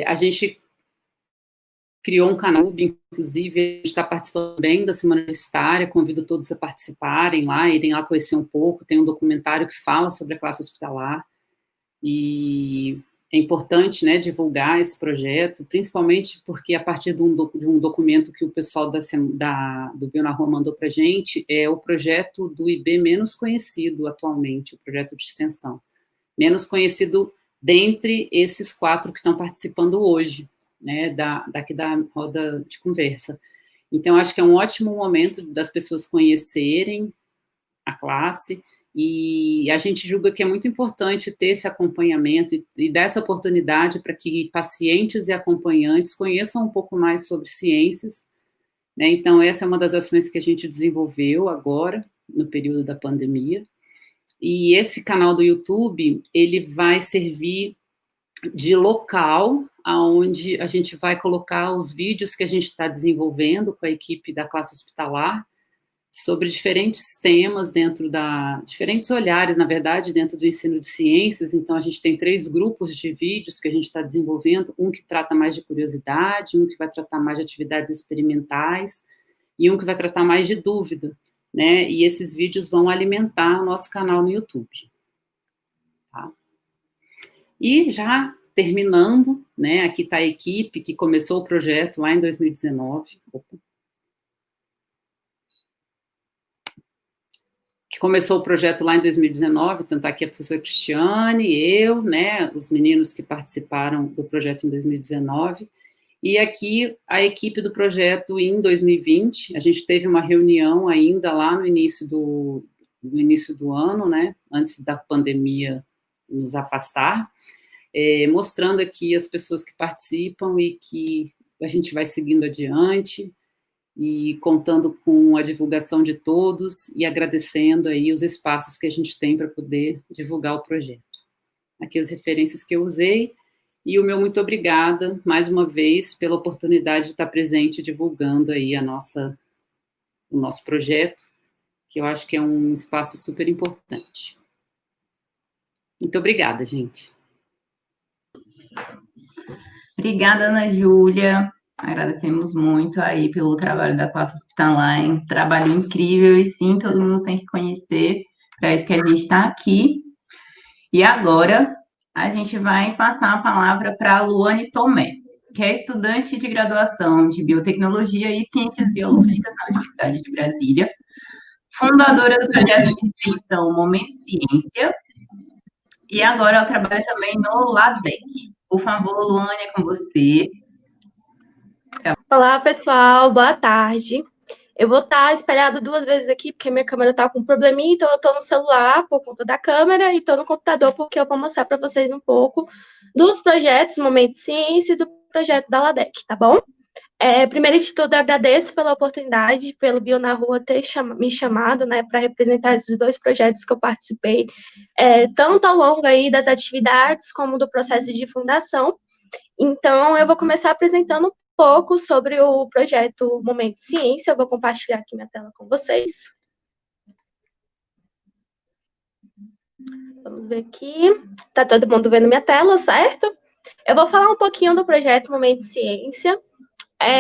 Speaker 3: a gente criou um canal, inclusive, a gente está participando bem da Semana Universitária, convido todos a participarem lá, irem lá conhecer um pouco, tem um documentário que fala sobre a classe hospitalar, e é importante, né, divulgar esse projeto, principalmente porque a partir de um documento que o pessoal do Bio na Rua mandou para a gente, é o projeto do IB menos conhecido atualmente, o projeto de extensão, menos conhecido dentre esses 4 que estão participando hoje, né, daqui da roda de conversa. Então, acho que é um ótimo momento das pessoas conhecerem a classe, e a gente julga que é muito importante ter esse acompanhamento e dar essa oportunidade para que pacientes e acompanhantes conheçam um pouco mais sobre ciências, né? Então, essa é uma das ações que a gente desenvolveu agora, no período da pandemia, e esse canal do YouTube, ele vai servir de local aonde a gente vai colocar os vídeos que a gente está desenvolvendo com a equipe da classe hospitalar, sobre diferentes temas diferentes olhares, na verdade, dentro do ensino de ciências. Então, a gente tem 3 grupos de vídeos que a gente está desenvolvendo, um que trata mais de curiosidade, um que vai tratar mais de atividades experimentais, e um que vai tratar mais de dúvida, né, e esses vídeos vão alimentar o nosso canal no YouTube. Tá? E já terminando, né, aqui está a equipe que começou o projeto lá em 2019, começou o projeto lá em 2019, tanto aqui a professora Cristiane, eu, né, os meninos que participaram do projeto em 2019, E aqui, a equipe do projeto, em 2020, a gente teve uma reunião ainda lá no início do ano, né, antes da pandemia nos afastar, mostrando aqui as pessoas que participam e que a gente vai seguindo adiante, e contando com a divulgação de todos e agradecendo aí os espaços que a gente tem para poder divulgar o projeto. Aqui as referências que eu usei, e o meu muito obrigada, mais uma vez, pela oportunidade de estar presente divulgando aí o nosso projeto, que eu acho que é um espaço super importante. Muito obrigada, gente.
Speaker 1: Obrigada, Ana Júlia. Agradecemos muito aí pelo trabalho da classe Hospitaline, trabalho incrível, e sim, todo mundo tem que conhecer, para isso que a gente está aqui. E agora, a gente vai passar a palavra para a Luane Tomé, que é estudante de graduação de Biotecnologia e Ciências Biológicas na Universidade de Brasília, fundadora do projeto de extensão Momento Ciência, e agora ela trabalha também no LADEC. Por favor, Luane, é com você.
Speaker 4: Olá, pessoal, boa tarde. Eu vou estar espelhada 2 vezes aqui, porque minha câmera está com um probleminha, então eu estou no celular por conta da câmera e estou no computador porque eu vou mostrar para vocês um pouco dos projetos Momento Ciência e do projeto da LADEC, tá bom? Primeiro de tudo, eu agradeço pela oportunidade, pelo Bio na Rua ter me chamado, né, para representar esses 2 projetos que eu participei, tanto ao longo aí das atividades como do processo de fundação. Então, eu vou começar apresentando um pouco sobre o projeto Momento Ciência. Eu vou compartilhar aqui minha tela com vocês. Vamos ver aqui. Tá todo mundo vendo minha tela, certo? Eu vou falar um pouquinho do projeto Momento Ciência.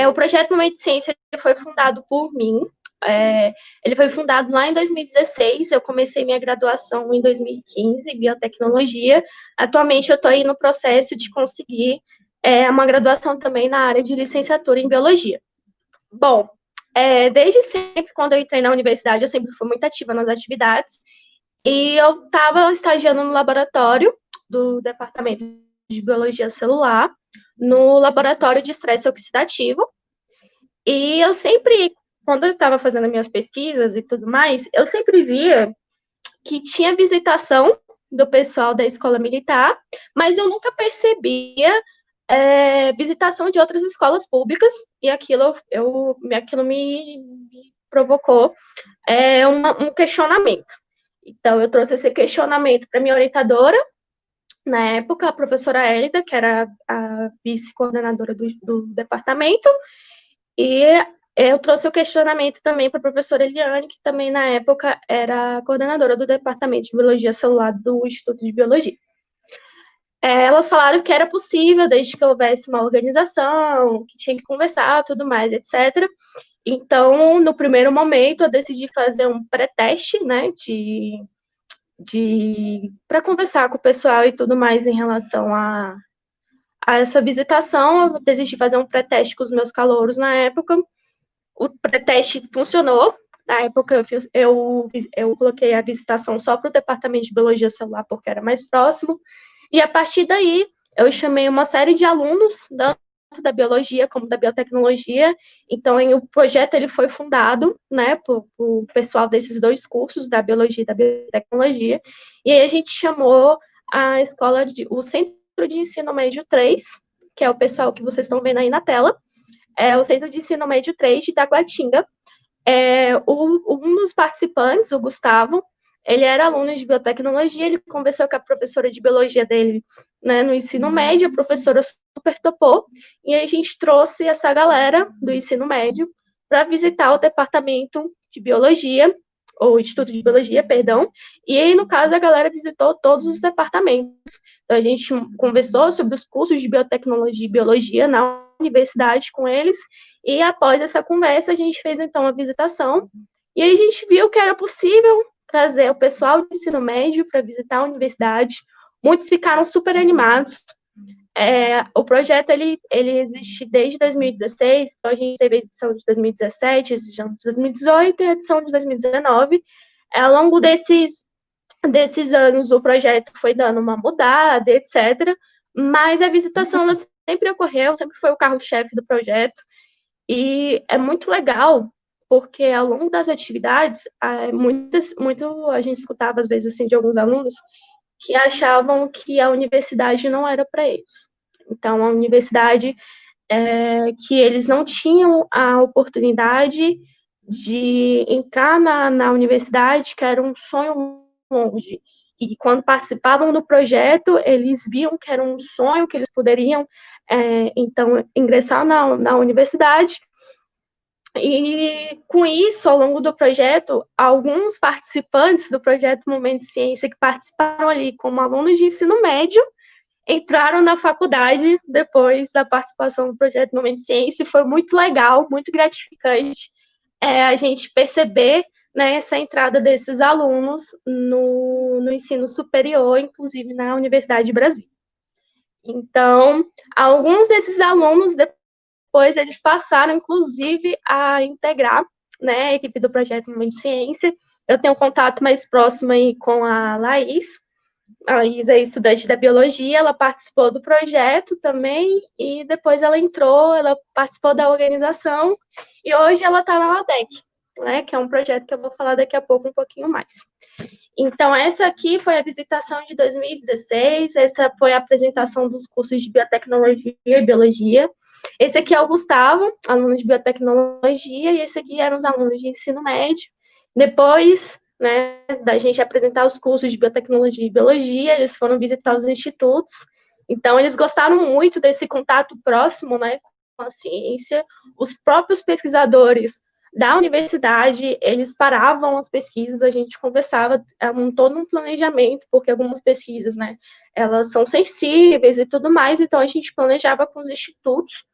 Speaker 4: O projeto Momento Ciência foi fundado por mim. Ele foi fundado lá em 2016. Eu comecei minha graduação em 2015, em biotecnologia. Atualmente, eu estou aí no processo de conseguir uma graduação também na área de licenciatura em biologia. Bom, desde sempre, quando eu entrei na universidade, eu sempre fui muito ativa nas atividades, e eu estava estagiando no laboratório do Departamento de Biologia Celular, no laboratório de estresse oxidativo, e eu sempre, quando eu estava fazendo minhas pesquisas e tudo mais, eu sempre via que tinha visitação do pessoal da escola militar, mas eu nunca percebia visitação de outras escolas públicas, e aquilo me provocou um questionamento. Então, eu trouxe esse questionamento para minha orientadora, na época, a professora Hélida, que era a vice-coordenadora do departamento, e eu trouxe o questionamento também para a professora Eliane, que também, na época, era a coordenadora do departamento de Biologia Celular do Instituto de Biologia. Elas falaram que era possível, desde que houvesse uma organização, que tinha que conversar, tudo mais, etc. Então, no primeiro momento, eu decidi fazer um pré-teste, né, para conversar com o pessoal e tudo mais em relação a essa visitação. Eu decidi fazer um pré-teste com os meus calouros na época. O pré-teste funcionou. Na época, eu coloquei a visitação só para o departamento de Biologia Celular, porque era mais próximo. E, a partir daí, eu chamei uma série de alunos, tanto da biologia como da biotecnologia. Então, o projeto ele foi fundado, né, por pessoal desses 2 cursos, da biologia e da biotecnologia. E aí a gente chamou o Centro de Ensino Médio 3, que é o pessoal que vocês estão vendo aí na tela, o Centro de Ensino Médio 3 de Taguatinga. Um dos participantes, o Gustavo, ele era aluno de biotecnologia, ele conversou com a professora de biologia dele, né, no ensino médio, a professora super topou, e aí a gente trouxe essa galera do ensino médio para visitar o departamento de biologia, ou Instituto de Biologia, perdão, e aí, no caso, a galera visitou todos os departamentos. Então, a gente conversou sobre os cursos de biotecnologia e biologia na universidade com eles, e após essa conversa, a gente fez, então, a visitação, e aí a gente viu que era possível trazer o pessoal do ensino médio para visitar a universidade. Muitos ficaram super animados. O projeto ele existe desde 2016, então a gente teve a edição de 2017, a edição de 2018 e a edição de 2019. Ao longo desses anos, o projeto foi dando uma mudada, etc., mas a visitação sempre ocorreu, sempre foi o carro-chefe do projeto, e é muito legal, porque ao longo das atividades, a gente escutava às vezes assim de alguns alunos que achavam que a universidade não era para eles. Então, a universidade, que eles não tinham a oportunidade de entrar na universidade, que era um sonho longe. E quando participavam do projeto, eles viam que era um sonho, que eles poderiam, então, ingressar na universidade. E com isso, ao longo do projeto, alguns participantes do projeto Momento de Ciência que participaram ali como alunos de ensino médio, entraram na faculdade depois da participação do projeto Momento de Ciência, e foi muito legal, muito gratificante a gente perceber, né, essa entrada desses alunos no ensino superior, inclusive na Universidade de Brasília. Então, alguns desses alunos, depois eles passaram, inclusive, a integrar, né, a equipe do projeto Momento de Ciência. Eu tenho um contato mais próximo aí com a Laís. A Laís é estudante da biologia, ela participou do projeto também, e depois ela participou da organização, e hoje ela está na LADEC, né, que é um projeto que eu vou falar daqui a pouco um pouquinho mais. Então, essa aqui foi a visitação de 2016, essa foi a apresentação dos cursos de biotecnologia e biologia. Esse aqui é o Gustavo, aluno de biotecnologia, e esse aqui eram os alunos de ensino médio. Depois, né, da gente apresentar os cursos de biotecnologia e biologia, eles foram visitar os institutos. Então, eles gostaram muito desse contato próximo, né, com a ciência. Os próprios pesquisadores da universidade, eles paravam as pesquisas, a gente conversava, todo um planejamento, porque algumas pesquisas, né, elas são sensíveis e tudo mais, então a gente planejava com os institutos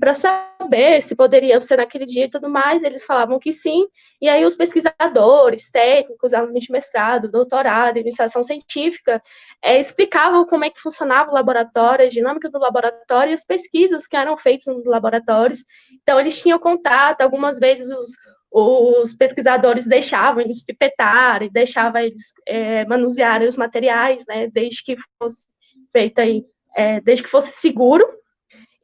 Speaker 4: para saber se poderia ser naquele dia e tudo mais, eles falavam que sim, e aí os pesquisadores, técnicos, alunos de mestrado, doutorado, iniciação científica, explicavam como é que funcionava o laboratório, a dinâmica do laboratório e as pesquisas que eram feitas nos laboratórios. Então, eles tinham contato, algumas vezes os pesquisadores deixavam eles pipetarem, deixavam eles manusearem os materiais, né, desde que fosse feito aí, desde que fosse seguro.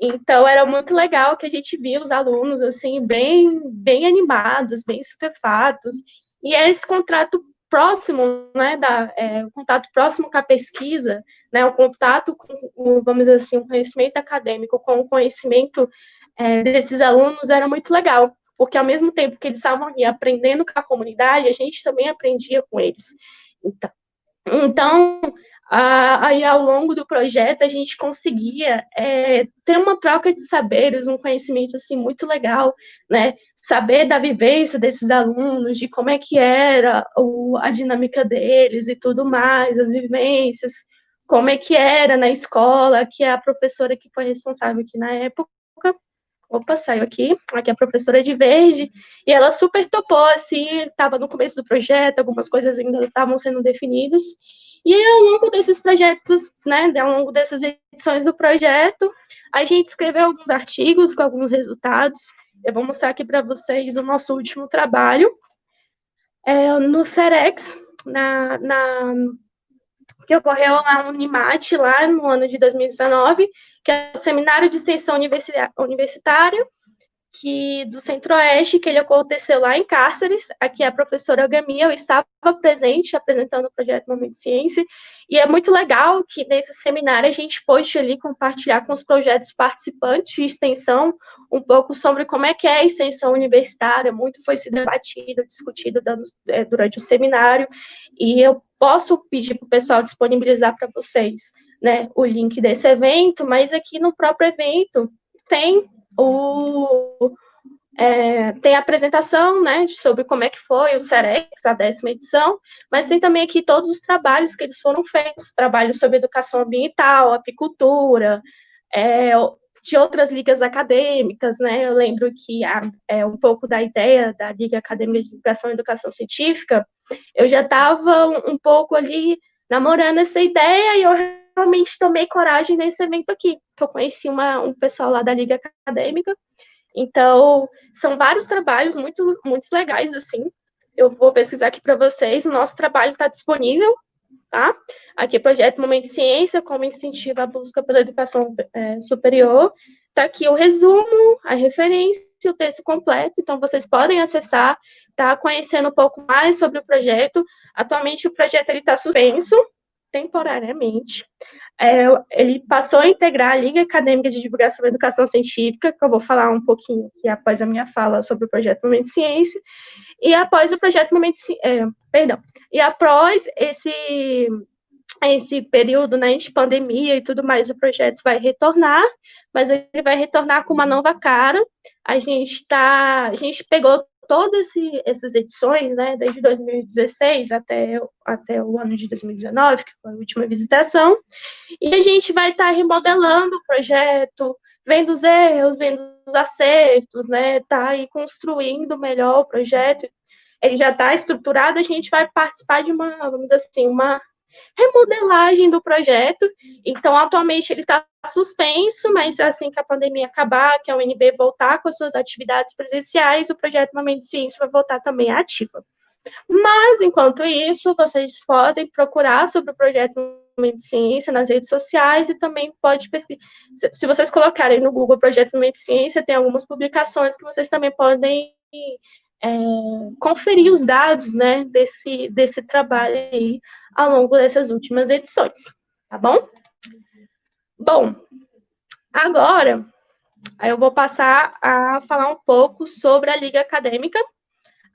Speaker 4: Então, era muito legal que a gente via os alunos, assim, bem animados, bem estupefatos, e esse contato próximo, né, o contato próximo com a pesquisa, né, o contato com, vamos dizer assim, o conhecimento acadêmico com o conhecimento desses alunos era muito legal, porque ao mesmo tempo que eles estavam ali aprendendo com a comunidade, a gente também aprendia com eles. Então aí ao longo do projeto a gente conseguia ter uma troca de saberes, um conhecimento assim muito legal, né? Saber da vivência desses alunos, de como é que era a dinâmica deles e tudo mais, as vivências, como é que era na escola, que é a professora que foi responsável aqui na época. Opa, saiu aqui é a professora de verde, e ela super topou, assim, estava no começo do projeto, algumas coisas ainda estavam sendo definidas, e aí, ao longo desses projetos, né, ao longo dessas edições do projeto, a gente escreveu alguns artigos com alguns resultados. Eu vou mostrar aqui para vocês o nosso último trabalho, no Cerex, que ocorreu lá no Unimat, lá no ano de 2019, que é o Seminário de Extensão Universitário, do Centro-Oeste, que ele aconteceu lá em Cáceres. Aqui a professora Gamia, eu estava presente apresentando o projeto Momento de Ciência, e é muito legal que nesse seminário a gente pôde ali compartilhar com os projetos participantes de extensão um pouco sobre como é que é a extensão universitária, muito foi se debatido, discutido durante o seminário, e eu posso pedir para o pessoal disponibilizar para vocês, né, o link desse evento, mas aqui no próprio evento tem tem a apresentação, né, sobre como é que foi o Cerex, a 10ª edição, mas tem também aqui todos os trabalhos que eles foram feitos, trabalhos sobre educação ambiental, apicultura, de outras ligas acadêmicas, né, eu lembro que um pouco da ideia da Liga Acadêmica de Divulgação e Educação Científica, eu já estava um pouco ali namorando essa ideia, e eu realmente tomei coragem nesse evento aqui, que eu conheci um pessoal lá da Liga Acadêmica. Então, são vários trabalhos muito legais, assim. Eu vou pesquisar aqui para vocês, o nosso trabalho está disponível tá? Aqui, projeto Momento de Ciência, como incentivo à busca pela educação superior. Está aqui o resumo, a referência e o texto completo, então vocês podem acessar, tá? Conhecendo um pouco mais sobre o projeto. Atualmente, o projeto está suspenso, temporariamente. Ele passou a integrar a Liga Acadêmica de Divulgação da Educação Científica, que eu vou falar um pouquinho aqui após a minha fala sobre o projeto Momento de Ciência, e após o projeto Momento de Ciência, e após esse período, né, de pandemia e tudo mais, o projeto vai retornar, mas ele vai retornar com uma nova cara. A gente pegou todas essas edições, né, desde 2016 até o ano de 2019, que foi a última visitação, e a gente vai estar remodelando o projeto, vendo os erros, vendo os acertos, né, tá aí construindo melhor o projeto. Ele já está estruturado, a gente vai participar de uma, vamos dizer assim, uma remodelagem do projeto. Então, atualmente ele está suspenso, mas assim que a pandemia acabar, que a UNB voltar com as suas atividades presenciais, o projeto Momento de Ciência vai voltar também ativa. Mas, enquanto isso, vocês podem procurar sobre o projeto Momento de Ciência nas redes sociais e também pode pesquisar. Se vocês colocarem no Google Projeto Momento de Ciência, tem algumas publicações que vocês também podem conferir os dados, né, desse trabalho aí ao longo dessas últimas edições, tá bom? Bom, agora eu vou passar a falar um pouco sobre a Liga Acadêmica,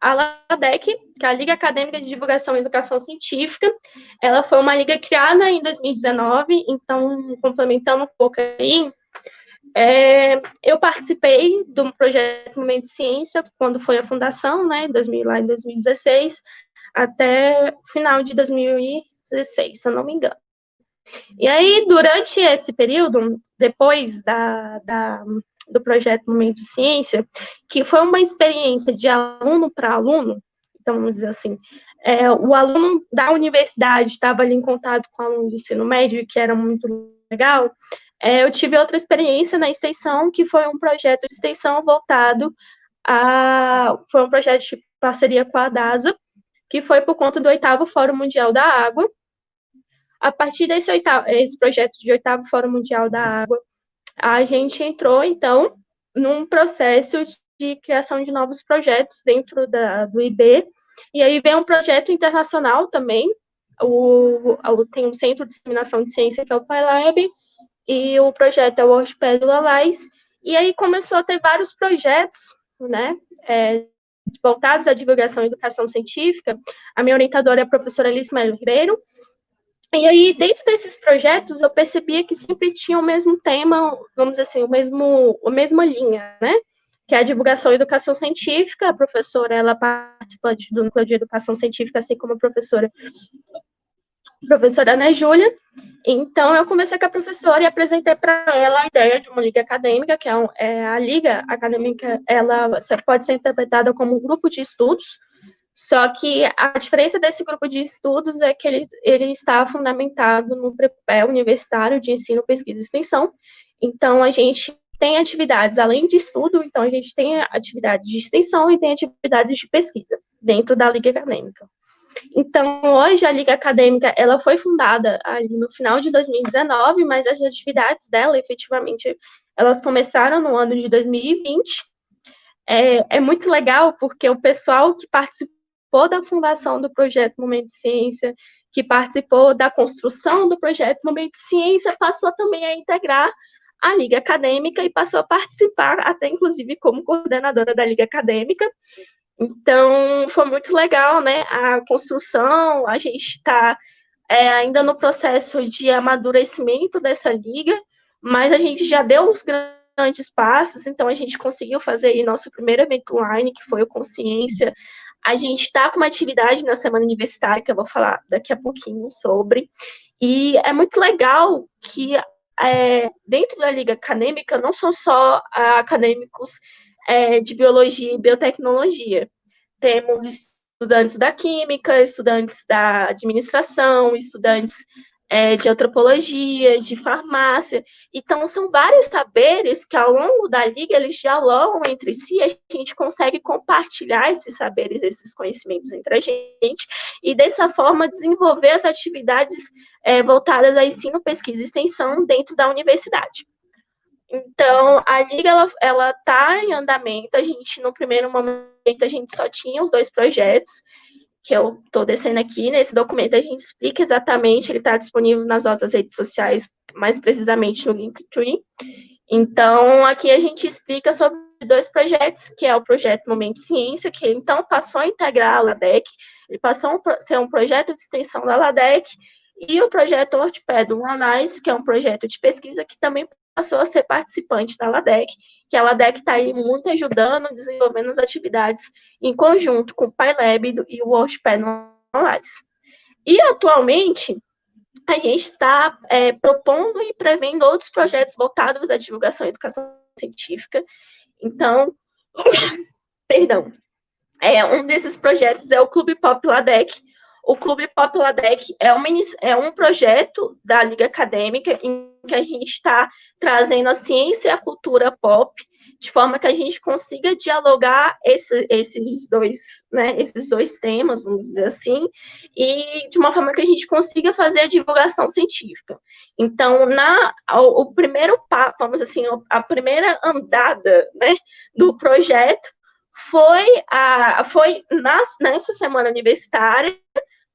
Speaker 4: a LADEC, que é a Liga Acadêmica de Divulgação e Educação Científica. Ela foi uma liga criada em 2019, então, complementando um pouco aí, eu participei do projeto Momento de Ciência, quando foi a fundação, né, lá em 2016, até final de 2016, se eu não me engano. E aí, durante esse período, depois do projeto Momento de Ciência, que foi uma experiência de aluno para aluno, então, vamos dizer assim, o aluno da universidade estava ali em contato com o aluno do ensino médio, que era muito legal. Eu tive outra experiência na extensão, que foi um projeto de extensão voltado foi um projeto de parceria com a DASA, que foi por conta do 8º Fórum Mundial da Água. A partir esse projeto de 8º Fórum Mundial da Água, a gente entrou, então, num processo de criação de novos projetos dentro do IB, e aí vem um projeto internacional também, tem um Centro de Disseminação de Ciência, que é o PyLab, e o projeto é o WorldPad Allies, e aí começou a ter vários projetos, né, voltados à divulgação e educação científica. A minha orientadora é a professora Alice Melo Ribeiro, e aí, dentro desses projetos, eu percebia que sempre tinha o mesmo tema, vamos dizer assim, a mesma linha, né, que é a divulgação e educação científica. A professora, ela participa do núcleo de educação científica, assim como a professora Ana Júlia. Então, eu conversei com a professora e apresentei para ela a ideia de uma liga acadêmica, que a liga acadêmica, ela pode ser interpretada como um grupo de estudos, só que a diferença desse grupo de estudos é que ele está fundamentado no tripé universitário de ensino, pesquisa e extensão. Então, a gente tem atividades além de estudo, então a gente tem atividades de extensão e tem atividades de pesquisa dentro da liga acadêmica. Então, hoje, a Liga Acadêmica, ela foi fundada ali no final de 2019, mas as atividades dela, efetivamente, elas começaram no ano de 2020. É muito legal, porque o pessoal que participou da fundação do projeto Momento de Ciência, que participou da construção do projeto Momento de Ciência, passou também a integrar a Liga Acadêmica e passou a participar, até inclusive como coordenadora da Liga Acadêmica. Então, foi muito legal, né, a construção. A gente está ainda no processo de amadurecimento dessa liga, mas a gente já deu os grandes passos, então a gente conseguiu fazer aí nosso primeiro evento online, que foi o Consciência. A gente está com uma atividade na Semana Universitária, que eu vou falar daqui a pouquinho sobre, e é muito legal que dentro da Liga Acadêmica não são só acadêmicos de biologia e biotecnologia. Temos estudantes da química, estudantes da administração, estudantes de antropologia, de farmácia. Então, são vários saberes que, ao longo da Liga, eles dialogam entre si, a gente consegue compartilhar esses saberes, esses conhecimentos entre a gente, e, dessa forma, desenvolver as atividades voltadas a ensino, pesquisa e extensão dentro da universidade. Então, a Liga, ela está em andamento. A gente, no primeiro momento, a gente só tinha os 2 projetos, que eu estou descendo aqui. Nesse documento a gente explica exatamente, ele está disponível nas nossas redes sociais, mais precisamente no Linktree. Então, aqui a gente explica sobre 2 projetos, que é o projeto Momento Ciência, que então passou a integrar a LADEC, ele passou a ser um projeto de extensão da LADEC, e o projeto Ortopedum Anais, que é um projeto de pesquisa que também passou a ser participante da LADEC, que a LADEC está aí muito ajudando, desenvolvendo as atividades em conjunto com o PyLab e o Ortopedum Anais. E, atualmente, a gente está propondo e prevendo outros projetos voltados à divulgação e educação científica. Então, perdão, um desses projetos é o Clube Pop LADEC. O Clube Pop LADEC é um projeto da Liga Acadêmica em que a gente está trazendo a ciência e a cultura pop, de forma que a gente consiga dialogar esses dois temas, vamos dizer assim, e de uma forma que a gente consiga fazer a divulgação científica. Então, o primeiro passo, vamos assim, a primeira andada, né, do projeto foi nessa semana universitária,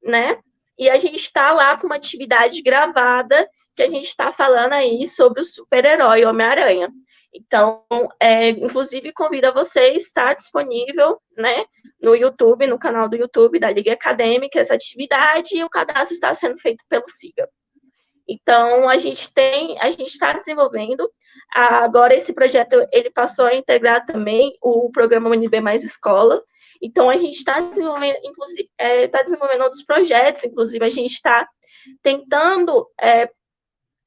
Speaker 4: né? E a gente está lá com uma atividade gravada que a gente está falando aí sobre o super-herói Homem-Aranha. Então, inclusive, convido a vocês, está disponível, né, no YouTube, no canal do YouTube da Liga Acadêmica, essa atividade, e o cadastro está sendo feito pelo SIGA. Então, a gente está desenvolvendo. Agora, esse projeto, ele passou a integrar também o programa UNB Mais Escola. Então, a gente está desenvolvendo, inclusive, desenvolvendo outros projetos. Inclusive, a gente está tentando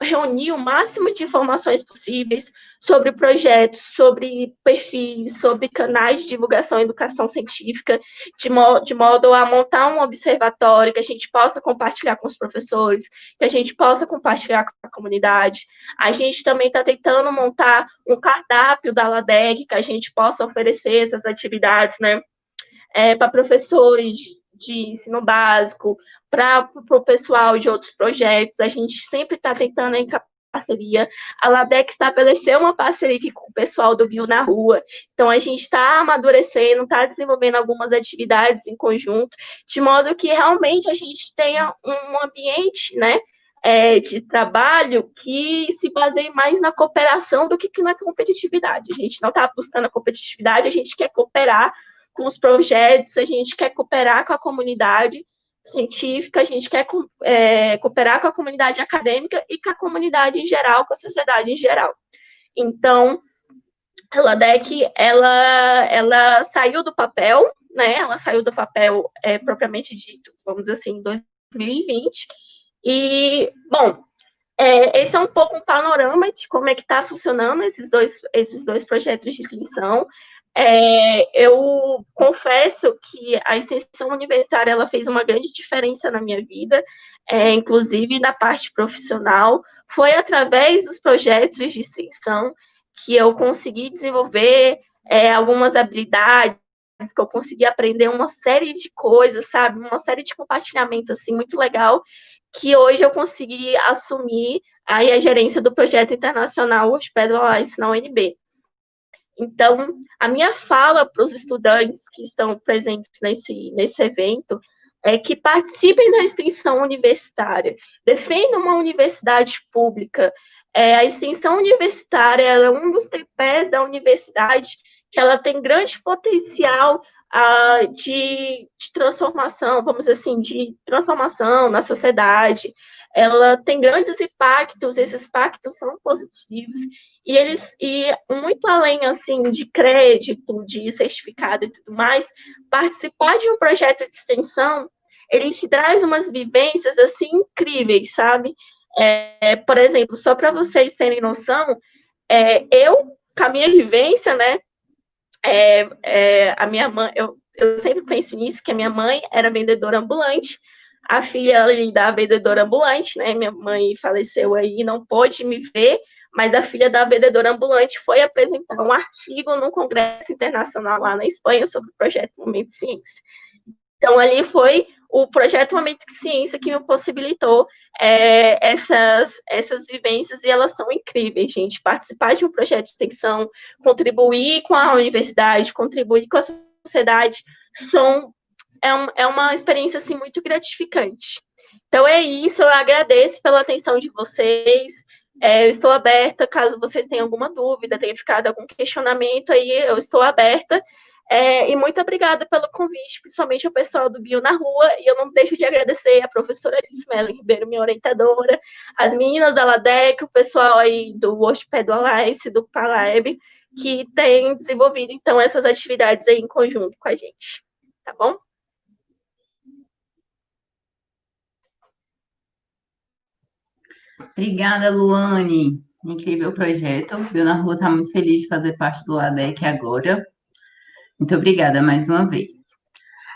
Speaker 4: reunir o máximo de informações possíveis sobre projetos, sobre perfis, sobre canais de divulgação e educação científica, de modo a montar um observatório que a gente possa compartilhar com os professores, que a gente possa compartilhar com a comunidade. A gente também está tentando montar um cardápio da LADEC, que a gente possa oferecer essas atividades, né, para professores de ensino básico, para o pessoal de outros projetos. A gente sempre está tentando em parceria. A LADEC estabeleceu uma parceria aqui com o pessoal do Bio na Rua. Então, a gente está amadurecendo, está desenvolvendo algumas atividades em conjunto, de modo que realmente a gente tenha um ambiente, né, de trabalho que se baseie mais na cooperação do que na competitividade. A gente não está buscando a competitividade, a gente quer cooperar com os projetos, a gente quer cooperar com a comunidade científica, a gente quer cooperar com a comunidade acadêmica e com a comunidade em geral, com a sociedade em geral. Então, a LADEC, ela saiu do papel, né? Ela saiu do papel propriamente dito, vamos dizer assim, em 2020. E, bom, esse é um pouco um panorama de como é que está funcionando esses dois projetos de extensão. Eu confesso que a extensão universitária ela fez uma grande diferença na minha vida, inclusive na parte profissional. Foi através dos projetos de extensão que eu consegui desenvolver algumas habilidades, que eu consegui aprender uma série de coisas, sabe? Uma série de compartilhamento, assim, muito legal, que hoje eu consegui assumir aí a gerência do projeto internacional Ortopedum Anais na UNB. Então, a minha fala para os estudantes que estão presentes nesse evento é que participem da extensão universitária, defendam uma universidade pública. A extensão universitária é um dos tripés da universidade, que ela tem grande potencial de transformação, vamos dizer assim, de transformação na sociedade. Ela tem grandes impactos, esses impactos são positivos, e muito além, assim, de crédito, de certificado e tudo mais, participar de um projeto de extensão, ele te traz umas vivências, assim, incríveis, sabe? Por exemplo, só para vocês terem noção, eu, com a minha vivência, né, a minha mãe, eu sempre penso nisso, que a minha mãe era vendedora ambulante, a filha ali da vendedora ambulante, né? Minha mãe faleceu aí e não pôde me ver, mas a filha da vendedora ambulante foi apresentar um artigo num congresso internacional lá na Espanha sobre o projeto Momento de Ciência. Então, ali foi o projeto Momento de Ciência que me possibilitou essas vivências, e elas são incríveis, gente. Participar de um projeto de extensão, contribuir com a universidade, contribuir com a sociedade, é uma experiência assim, muito gratificante. Então, é isso. Eu agradeço pela atenção de vocês. Eu estou aberta, caso vocês tenham alguma dúvida, tenha ficado algum questionamento, aí eu estou aberta. E muito obrigada pelo convite, principalmente ao pessoal do Bio na Rua, e eu não deixo de agradecer a professora Lismelo Ribeiro, minha orientadora, as meninas da LADEC, o pessoal aí do WordPad Alliance, do Palab, que tem desenvolvido, então, essas atividades aí em conjunto com a gente, tá bom?
Speaker 1: Obrigada, Luane. Incrível projeto. O Bio na Rua está muito feliz de fazer parte do ADEC agora. Muito obrigada mais uma vez.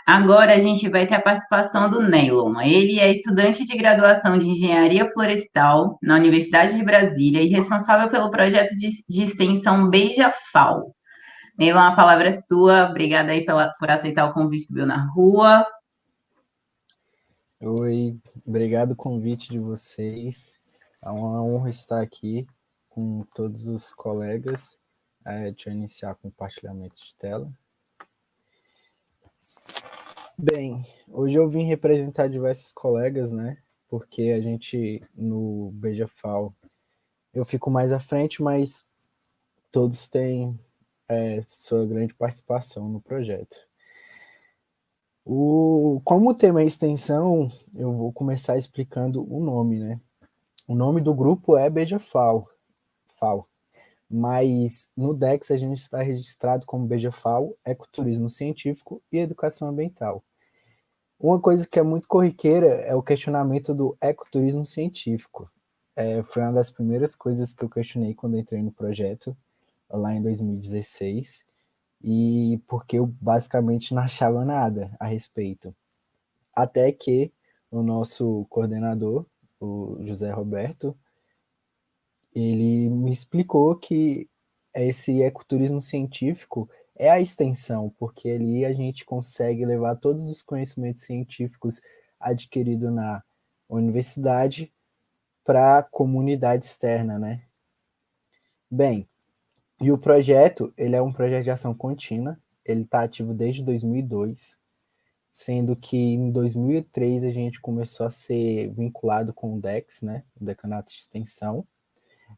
Speaker 1: Agora a gente vai ter a participação do Neylon. Ele é estudante de graduação de Engenharia Florestal na Universidade de Brasília e responsável pelo projeto de extensão Beija-Fal. Neylon, a palavra é sua. Obrigada aí por aceitar o convite do Bio na Rua.
Speaker 5: Oi, obrigado pelo convite de vocês. É uma honra estar aqui com todos os colegas. Deixa eu iniciar com o compartilhamento de tela. Bem, hoje eu vim representar diversos colegas, né? Porque a gente, no Beija-Fal, eu fico mais à frente, mas todos têm sua grande participação no projeto. Como o tema é extensão, eu vou começar explicando o nome, né? O nome do grupo é Beija-Fal, mas no DEX a gente está registrado como Beija-Fal, Ecoturismo Científico e Educação Ambiental. Uma coisa que é muito corriqueira é o questionamento do ecoturismo científico. Foi uma das primeiras coisas que eu questionei quando entrei no projeto, lá em 2016, e porque eu basicamente não achava nada a respeito. Até que o nosso coordenador, o José Roberto, ele me explicou que esse ecoturismo científico é a extensão, porque ali a gente consegue levar todos os conhecimentos científicos adquiridos na universidade para a comunidade externa, né? Bem, e o projeto, ele é um projeto de ação contínua, ele está ativo desde 2002, sendo que em 2003 a gente começou a ser vinculado com o DEX, né, o Decanato de Extensão.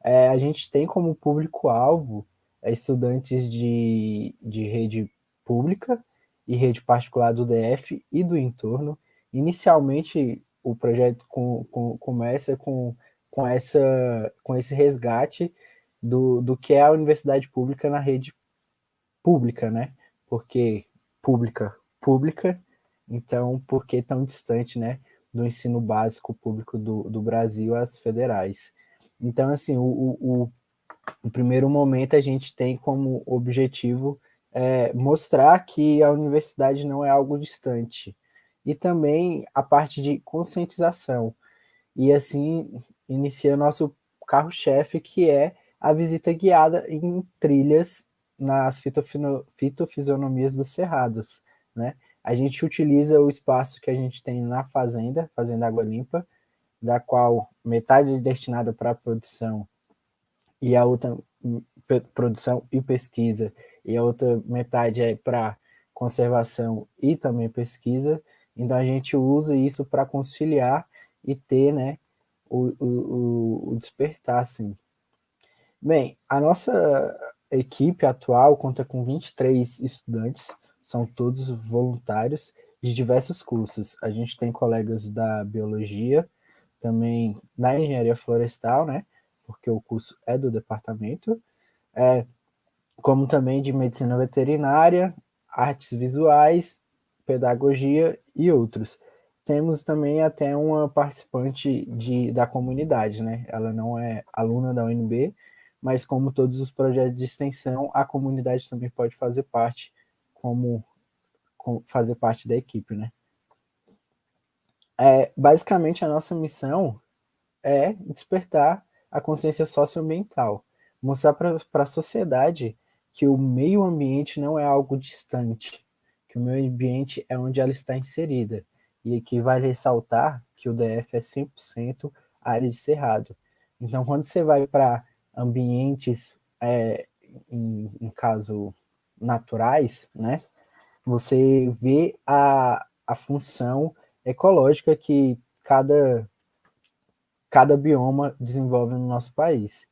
Speaker 5: A gente tem como público-alvo estudantes de rede pública e rede particular do DF e do entorno. Inicialmente, o projeto começa com esse resgate do que é a universidade pública na rede pública, né? Porque pública, então por que tão distante, né, do ensino básico público do Brasil às federais? Então, assim, o primeiro momento a gente tem como objetivo mostrar que a universidade não é algo distante. E também a parte de conscientização. E assim, inicia nosso carro-chefe, que é a visita guiada em trilhas nas fitofisionomias dos cerrados, né? A gente utiliza o espaço que a gente tem na Fazenda Água Limpa, da qual metade é destinada para a produção e a outra produção e pesquisa, e a outra metade é para conservação e também pesquisa. Então a gente usa isso para conciliar e ter, né, o despertar, assim. Bem, a nossa equipe atual conta com 23 estudantes, são todos voluntários de diversos cursos. A gente tem colegas da biologia, também na engenharia florestal, né, porque o curso é do departamento, como também de medicina veterinária, artes visuais, pedagogia e outros. Temos também até uma participante da comunidade, né? Ela não é aluna da UNB, mas como todos os projetos de extensão, a comunidade também pode fazer parte fazer parte da equipe, né? Basicamente, a nossa missão é despertar a consciência socioambiental, mostrar para a sociedade que o meio ambiente não é algo distante, que o meio ambiente é onde ela está inserida, e que vai ressaltar que o DF é 100% área de cerrado. Então, quando você vai para ambientes, em caso naturais, né, você vê a função ecológica que cada bioma desenvolve no nosso país.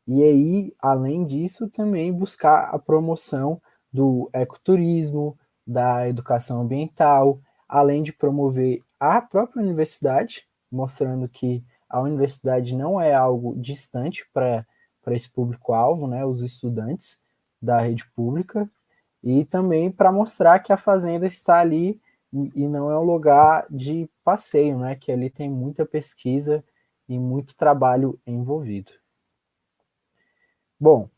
Speaker 5: E aí, além disso, também buscar a promoção do ecoturismo, da educação ambiental, além de promover a própria universidade, mostrando que a universidade não é algo distante para esse público-alvo, né, os estudantes da rede pública, e também para mostrar que a fazenda está ali e não é um lugar de passeio, né, que ali tem muita pesquisa e muito trabalho envolvido. Bom,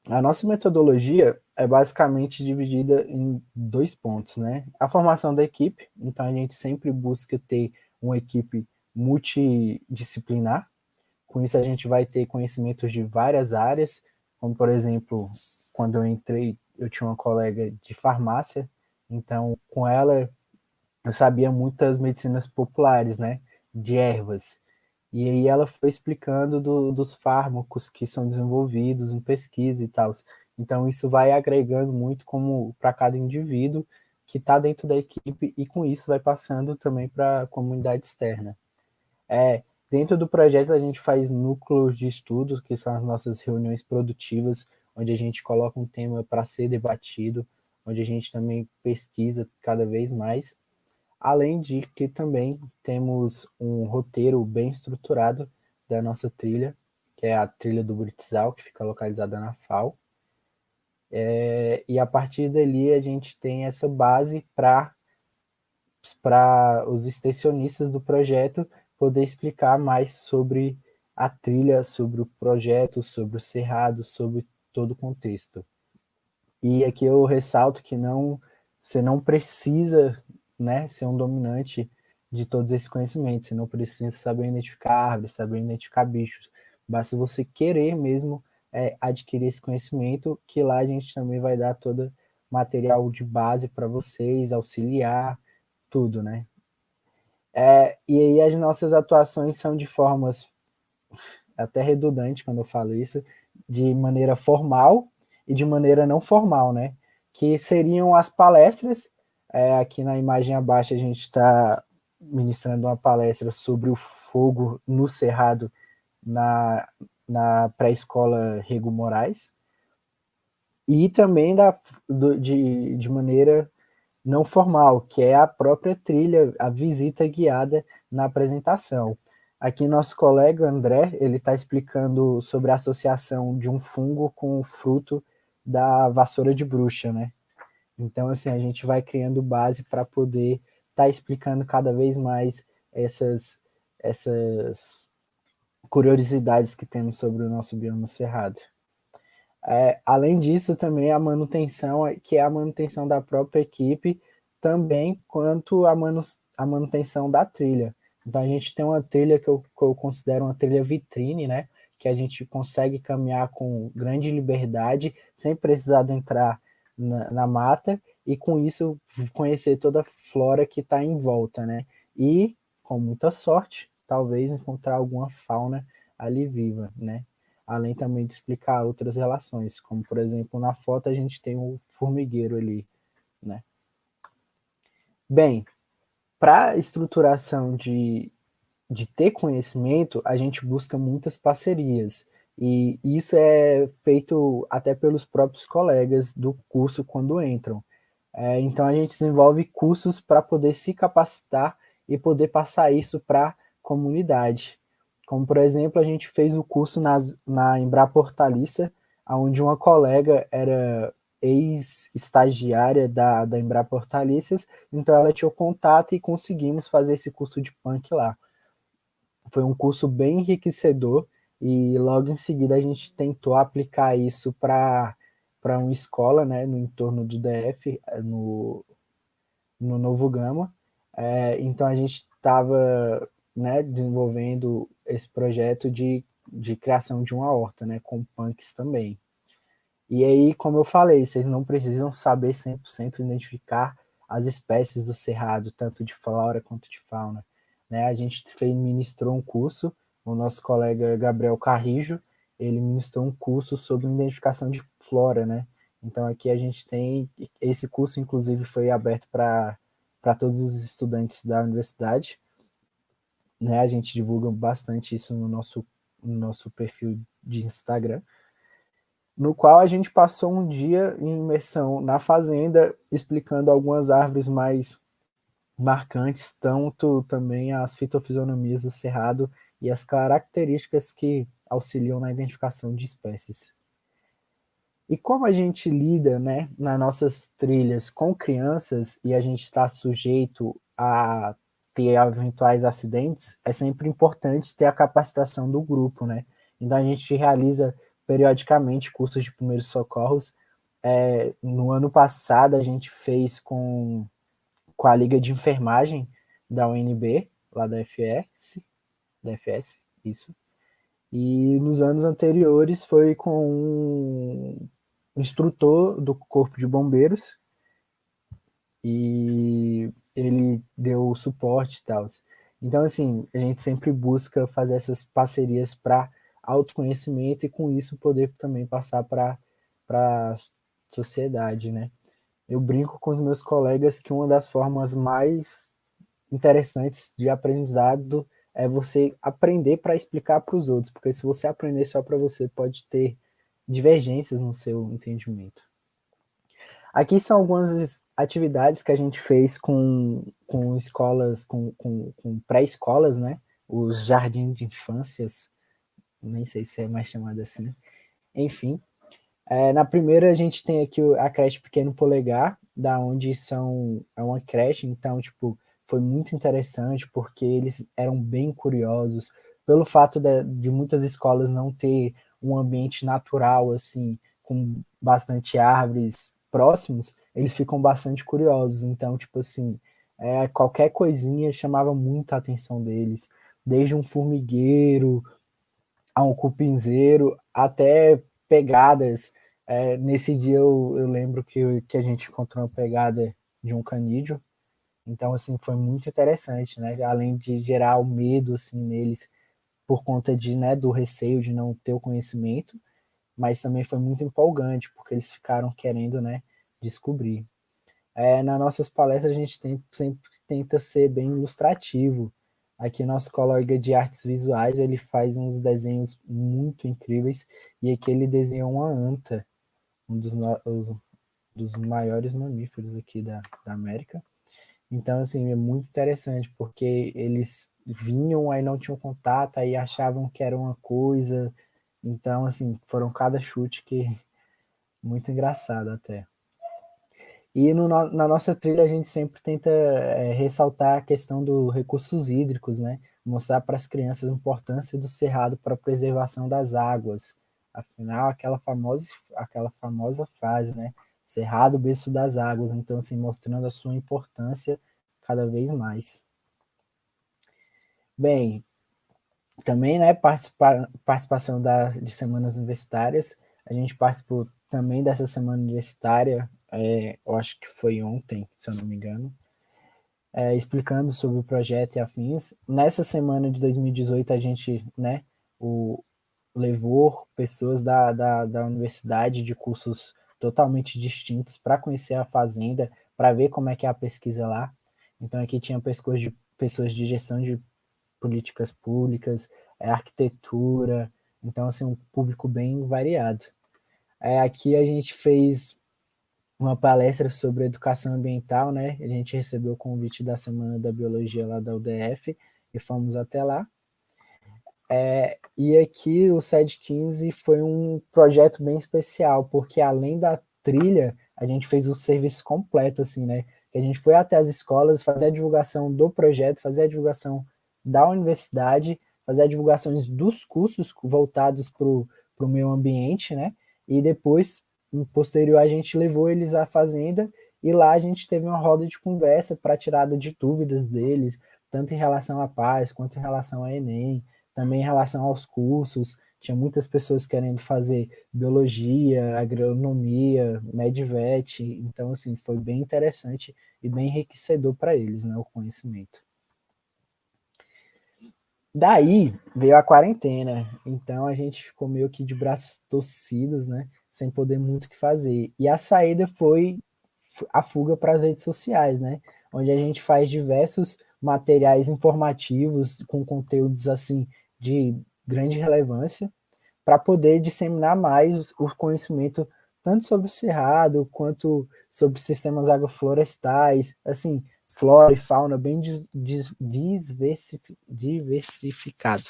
Speaker 5: a nossa metodologia é basicamente dividida em 2 pontos, né? A formação da equipe, então a gente sempre busca ter uma equipe multidisciplinar. Com isso a gente vai ter conhecimentos de várias áreas, como por exemplo, quando eu entrei, eu tinha uma colega de farmácia, então com ela eu sabia muitas medicinas populares, né? De ervas. E aí ela foi explicando dos fármacos que são desenvolvidos em pesquisa e tal. Então isso vai agregando muito como para cada indivíduo que está dentro da equipe e com isso vai passando também para a comunidade externa. Dentro do projeto a gente faz núcleos de estudos, que são as nossas reuniões produtivas, onde a gente coloca um tema para ser debatido, onde a gente também pesquisa cada vez mais. Além de que também temos um roteiro bem estruturado da nossa trilha, que é a trilha do Brixal, que fica localizada na FAO. E a partir dali a gente tem essa base para os extensionistas do projeto poder explicar mais sobre a trilha, sobre o projeto, sobre o cerrado, sobre todo o contexto. E aqui eu ressalto que você não precisa, né, ser um dominante de todos esses conhecimentos, você não precisa saber identificar árvores, saber identificar bichos, basta você querer mesmo adquirir esse conhecimento, que lá a gente também vai dar todo material de base para vocês, auxiliar, tudo, né? E aí as nossas atuações são de formas, até redundante quando eu falo isso, de maneira formal e de maneira não formal, né? Que seriam as palestras. Aqui na imagem abaixo a gente está ministrando uma palestra sobre o fogo no Cerrado na pré-escola Rego Moraes. E também de maneira não formal, que é a própria trilha, a visita guiada na apresentação. Aqui nosso colega André, ele está explicando sobre a associação de um fungo com o fruto da vassoura de bruxa, né? Então, assim, a gente vai criando base para poder estar explicando cada vez mais essas curiosidades que temos sobre o nosso bioma cerrado. Além disso, também a manutenção, que é a manutenção da própria equipe, também quanto a manutenção da trilha. Então, a gente tem uma trilha que eu considero uma trilha vitrine, né? Que a gente consegue caminhar com grande liberdade, sem precisar de entrar na mata, e com isso conhecer toda a flora que está em volta, né? E, com muita sorte, talvez encontrar alguma fauna ali viva, né? Além também de explicar outras relações, como, por exemplo, na foto a gente tem o formigueiro ali, né? Bem, para a estruturação de ter conhecimento, a gente busca muitas parcerias, e isso é feito até pelos próprios colegas do curso quando entram. Então a gente desenvolve cursos para poder se capacitar e poder passar isso para a comunidade. Como, por exemplo, a gente fez o curso na Embrapa Hortaliça, onde uma colega era ex-estagiária da Embrapa Hortaliças, então ela tinha o contato e conseguimos fazer esse curso de punk lá. Foi um curso bem enriquecedor e logo em seguida a gente tentou aplicar isso para uma escola, né, no entorno do DF, no Novo Gama, Então a gente estava, né, desenvolvendo esse projeto de criação de uma horta, né, com punks também. E aí, como eu falei, vocês não precisam saber 100% identificar as espécies do cerrado, tanto de flora quanto de fauna. Né? A gente ministrou um curso, o nosso colega Gabriel Carrijo, ele ministrou um curso sobre identificação de flora, né? Então aqui a gente tem, esse curso inclusive foi aberto para todos os estudantes da universidade, né? A gente divulga bastante isso no nosso perfil de Instagram, no qual a gente passou um dia em imersão na fazenda, explicando algumas árvores mais marcantes, tanto também as fitofisionomias do cerrado e as características que auxiliam na identificação de espécies. E como a gente lida, né, nas nossas trilhas com crianças e a gente está sujeito a ter eventuais acidentes, é sempre importante ter a capacitação do grupo, né? Então a gente realiza periodicamente cursos de primeiros socorros. No ano passado a gente fez com a Liga de Enfermagem da UNB, lá da FS, isso. E nos anos anteriores foi com um instrutor do Corpo de Bombeiros e ele deu suporte e tal. Então, assim, a gente sempre busca fazer essas parcerias para autoconhecimento e com isso poder também passar para a sociedade, né? Eu brinco com os meus colegas que uma das formas mais interessantes de aprendizado é você aprender para explicar para os outros, porque se você aprender só para você, pode ter divergências no seu entendimento. Aqui são algumas atividades que a gente fez com escolas, com pré-escolas, né? Os jardins de infâncias, nem sei se é mais chamado assim. Enfim, na primeira a gente tem aqui a creche Pequeno Polegar, da onde é uma creche, então, tipo, foi muito interessante porque eles eram bem curiosos pelo fato de muitas escolas não ter um ambiente natural, assim, com bastante árvores próximos, eles ficam bastante curiosos. Então, tipo assim, qualquer coisinha chamava muita atenção deles, desde um formigueiro a um cupinzeiro, até pegadas. Nesse dia eu lembro que a gente encontrou uma pegada de um canídeo, então assim foi muito interessante, né? Além de gerar o medo assim neles por conta né, do receio de não ter o conhecimento, mas também foi muito empolgante porque eles ficaram querendo, né, descobrir. Nas nossas palestras a gente sempre tenta ser bem ilustrativo. Aqui nosso colega de artes visuais, ele faz uns desenhos muito incríveis, e aqui ele desenhou uma anta, um dos maiores mamíferos aqui da América. Então, assim, é muito interessante, porque eles vinham, aí não tinham contato, aí achavam que era uma coisa. Então, assim, foram cada chute que muito engraçado até. E na nossa trilha a gente sempre tenta ressaltar a questão dos recursos hídricos, né? Mostrar para as crianças a importância do cerrado para a preservação das águas. Afinal, aquela famosa frase, né? Cerrado, berço das águas. Então, assim, mostrando a sua importância cada vez mais. Bem, também, né, participação de semanas universitárias. A gente participou também dessa semana universitária, eu acho que foi ontem, se eu não me engano, explicando sobre o projeto e afins. Nessa semana de 2018, a gente, né, levou pessoas da universidade de cursos totalmente distintos para conhecer a fazenda, para ver como é que é a pesquisa lá. Então, aqui tinha pessoas de gestão de políticas públicas, arquitetura, então, assim, um público bem variado. Aqui a gente fez uma palestra sobre educação ambiental, né? A gente recebeu o convite da Semana da Biologia lá da UDF e fomos até lá. E aqui o SED 15 foi um projeto bem especial, porque além da trilha, a gente fez o serviço completo, assim, né? A gente foi até as escolas, fazer a divulgação do projeto, fazer a divulgação da universidade, fazer as divulgações dos cursos voltados para o meio ambiente, né? E depois, em posterior, a gente levou eles à fazenda e lá a gente teve uma roda de conversa para tirada de dúvidas deles, tanto em relação à paz, quanto em relação ao Enem, também em relação aos cursos. Tinha muitas pessoas querendo fazer biologia, agronomia, medvet, então, assim, foi bem interessante e bem enriquecedor para eles, né, o conhecimento. Daí veio a quarentena, então a gente ficou meio que de braços torcidos, né, sem poder muito o que fazer. E a saída foi a fuga para as redes sociais, né, onde a gente faz diversos materiais informativos com conteúdos assim de grande relevância para poder disseminar mais o conhecimento tanto sobre o cerrado quanto sobre sistemas agroflorestais, assim, flora e fauna bem diversificado.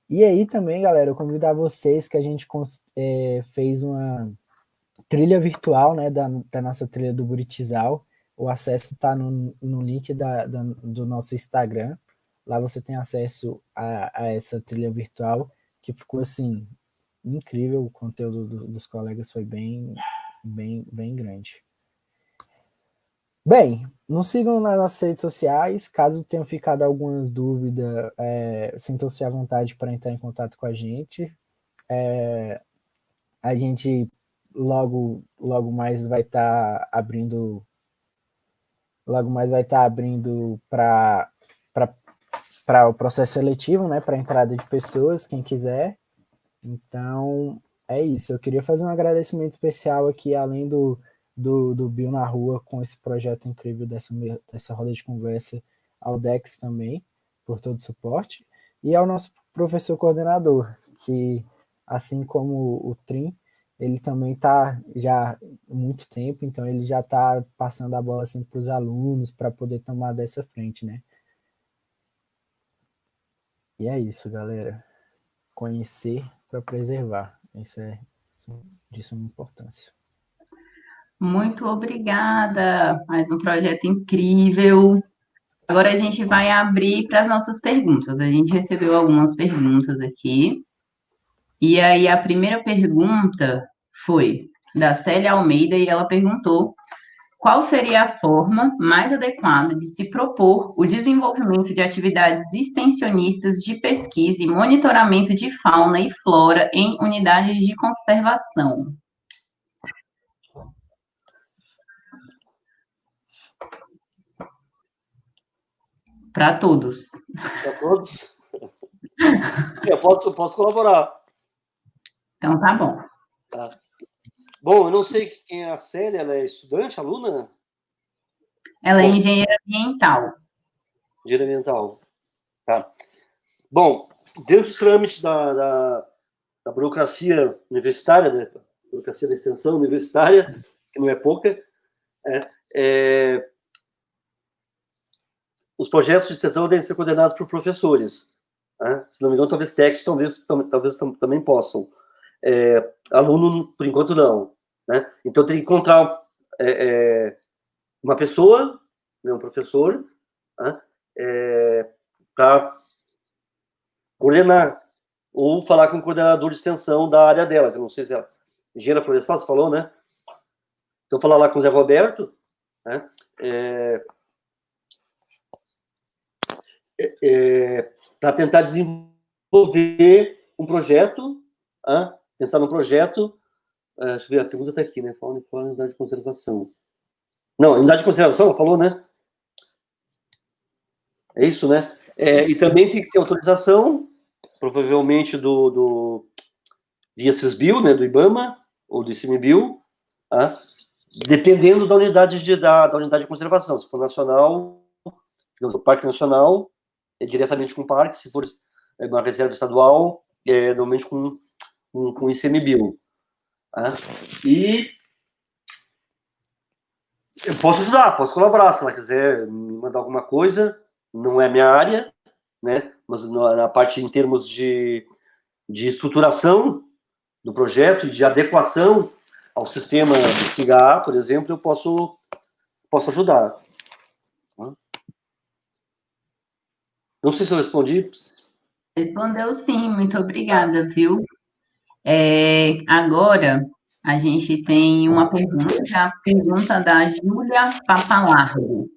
Speaker 5: E aí também, galera, eu convido a vocês que a gente fez uma trilha virtual, né, da nossa trilha do Buritizal. O acesso está no link do nosso Instagram. Lá você tem acesso a essa trilha virtual, que ficou, assim, incrível. O conteúdo dos colegas foi bem grande. Bem, nos sigam nas nossas redes sociais. Caso tenham ficado alguma dúvida, sintam-se à vontade para entrar em contato com a gente. A gente logo mais vai estar abrindo para o processo seletivo, né, para a entrada de pessoas, quem quiser. Então, é isso. Eu queria fazer um agradecimento especial aqui, além do Bio na Rua, com esse projeto incrível dessa roda de conversa, ao Dex também, por todo o suporte, e ao nosso professor coordenador, que, assim como o Trim, ele também está já há muito tempo, então ele já está passando a bola assim, para os alunos, para poder tomar dessa frente, né? E é isso, galera. Conhecer para preservar. Isso é de suma importância.
Speaker 1: Muito obrigada. Mais um projeto incrível. Agora a gente vai abrir para as nossas perguntas. A gente recebeu algumas perguntas aqui. E aí a primeira pergunta foi da Célia Almeida e ela perguntou qual seria a forma mais adequada de se propor o desenvolvimento de atividades extensionistas de pesquisa e monitoramento de fauna e flora em unidades de conservação. Para todos.
Speaker 2: Para todos? Eu posso colaborar.
Speaker 1: Então tá bom.
Speaker 2: Tá. Bom, eu não sei quem é a Célia, ela é estudante, aluna?
Speaker 1: Ela é engenheira ambiental.
Speaker 2: Engenheira ambiental. Tá. Bom, dentro dos trâmites da burocracia universitária, da burocracia da extensão universitária, que não é pouca, os projetos de extensão devem ser coordenados por professores. Né? Se não me engano, talvez técnicos também possam. Aluno, por enquanto, não. Né? Então, tem que encontrar uma pessoa, né, um professor, né, para coordenar, ou falar com o coordenador de extensão da área dela, que eu não sei se é engenheira florestal, você falou, né? Então, falar lá com o Zé Roberto, né, para tentar desenvolver um projeto, pensar num projeto. Deixa eu ver, a pergunta está aqui, né? Fauna e flora, unidade de conservação. Não, unidade de conservação, falou, né? É isso, né? E também tem que ter autorização, provavelmente via CISBio, né? Do IBAMA, ou do ICMBio, dependendo da unidade de conservação. Se for nacional, o Parque Nacional, diretamente com o parque. Se for uma reserva estadual, normalmente com o ICMBio. E eu posso ajudar, posso colaborar, se ela quiser me mandar alguma coisa, não é minha área, né? Mas na parte em termos de estruturação do projeto, de adequação ao sistema do SIGA, por exemplo, eu posso ajudar. Não sei se eu respondi.
Speaker 1: Respondeu sim, muito obrigada, viu? Agora, A gente tem uma pergunta, que é a pergunta da Júlia Papalardo.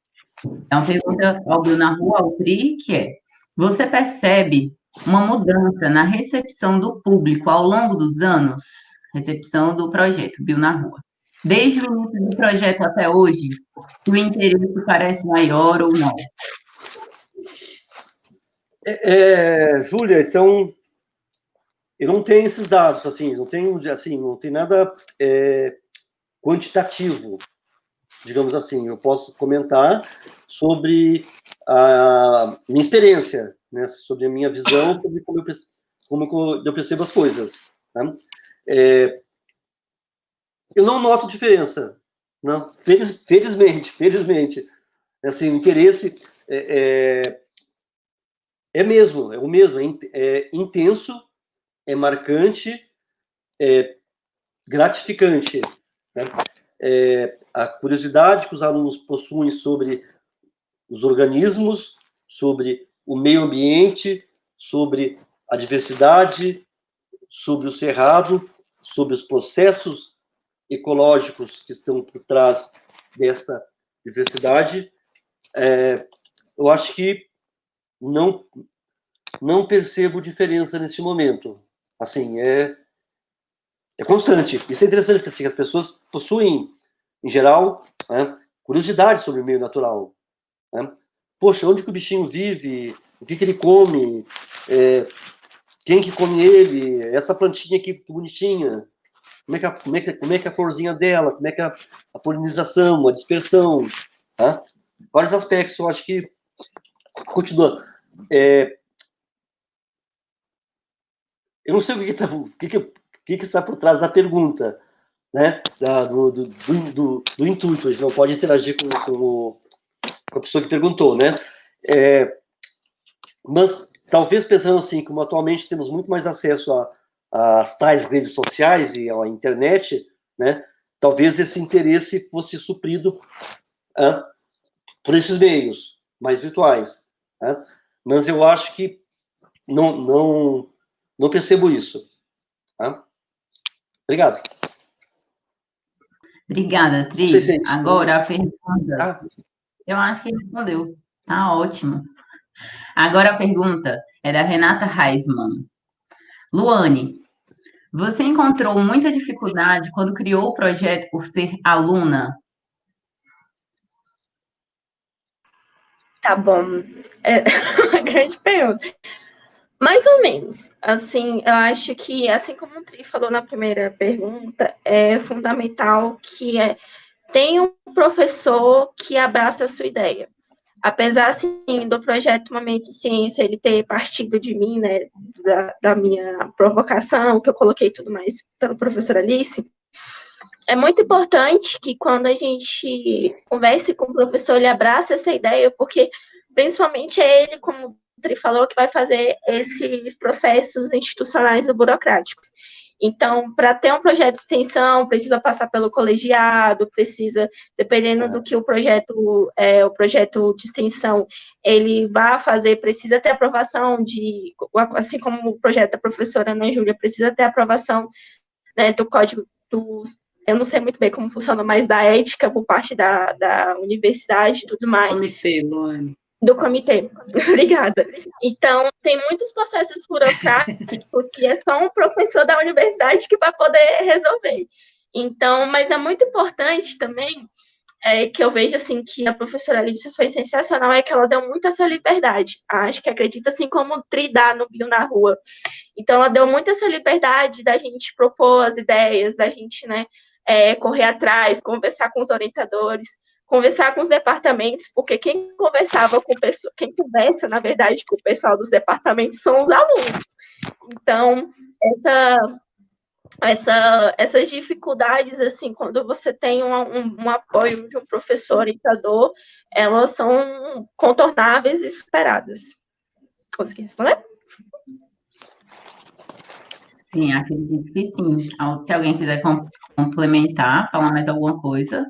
Speaker 1: É uma pergunta ao Bruna Rua, ao Tri, que é: você percebe uma mudança na recepção do público ao longo dos anos? Recepção do projeto Bio na Rua. Desde o início do projeto até hoje, o interesse parece maior ou não?
Speaker 2: Júlia, então, eu não tenho esses dados, assim, não tem nada quantitativo, digamos assim. Eu posso comentar sobre a minha experiência, né, sobre a minha visão, sobre como eu percebo as coisas. Né? Eu não noto diferença, não. Felizmente. Assim, o interesse é o mesmo, é intenso, é marcante, é gratificante. Né? A curiosidade que os alunos possuem sobre os organismos, sobre o meio ambiente, sobre a diversidade, sobre o cerrado, sobre os processos ecológicos que estão por trás dessa diversidade, eu acho que não percebo diferença nesse momento. Assim, é constante. Isso é interessante, porque assim, as pessoas possuem, em geral, né, curiosidade sobre o meio natural. Né? Poxa, onde que o bichinho vive? O que ele come? Quem que come ele? Essa plantinha aqui, que bonitinha. Como é que é a florzinha dela? Como é que é a polinização, a dispersão? Tá? Vários aspectos, eu acho que... Continuando. Eu não sei o que está por trás da pergunta, né? Do intuito. A gente não pode interagir com a pessoa que perguntou, né? Mas talvez pensando assim, como atualmente temos muito mais acesso às tais redes sociais e à internet, né? Talvez esse interesse fosse suprido por esses meios mais virtuais. Né? Mas eu acho que não percebo isso. Tá? Obrigado.
Speaker 1: Obrigada,
Speaker 2: Não sei se
Speaker 1: Tri.
Speaker 2: é isso.
Speaker 1: Agora a pergunta. Eu acho que respondeu. Tá ótimo. Agora a pergunta é da Renata Reisman. Luane, você encontrou muita dificuldade quando criou o projeto por ser aluna?
Speaker 4: Tá bom. É uma grande pergunta. Mais ou menos. Assim, eu acho que, assim como o Tri falou na primeira pergunta, é fundamental que tenha um professor que abraça a sua ideia. Apesar, assim, do projeto Momento de Ciência, ele ter partido de mim, né, da minha provocação, que eu coloquei tudo mais pela professora Alice, é muito importante que quando a gente converse com o professor, ele abrace essa ideia, porque principalmente é ele, como o Tri falou, que vai fazer esses processos institucionais e burocráticos. Então, para ter um projeto de extensão, precisa passar pelo colegiado, precisa, dependendo do que o projeto de extensão ele vai fazer, precisa ter aprovação assim como o projeto da professora Ana Júlia, precisa ter aprovação, né, do código eu não sei muito bem como funciona, mas da ética por parte da universidade e tudo mais.
Speaker 3: Comitê, Luane.
Speaker 4: Do comitê. Obrigada. Então, tem muitos processos burocráticos que é só um professor da universidade que vai poder resolver. Então, mas é muito importante também, que eu vejo assim que a professora Alice foi sensacional, é que ela deu muito essa liberdade. Acho que acredita assim como o Tri dá no Bio na Rua. Então, ela deu muito essa liberdade da gente propor as ideias, da gente, né, correr atrás, conversar com os orientadores, conversar com os departamentos, porque quem conversa, na verdade, com o pessoal dos departamentos são os alunos. Então, essas dificuldades, assim, quando você tem um apoio de um professor orientador, elas são contornáveis e superadas. Consegui responder?
Speaker 1: Sim, acredito que sim. Se alguém quiser complementar, falar mais alguma coisa.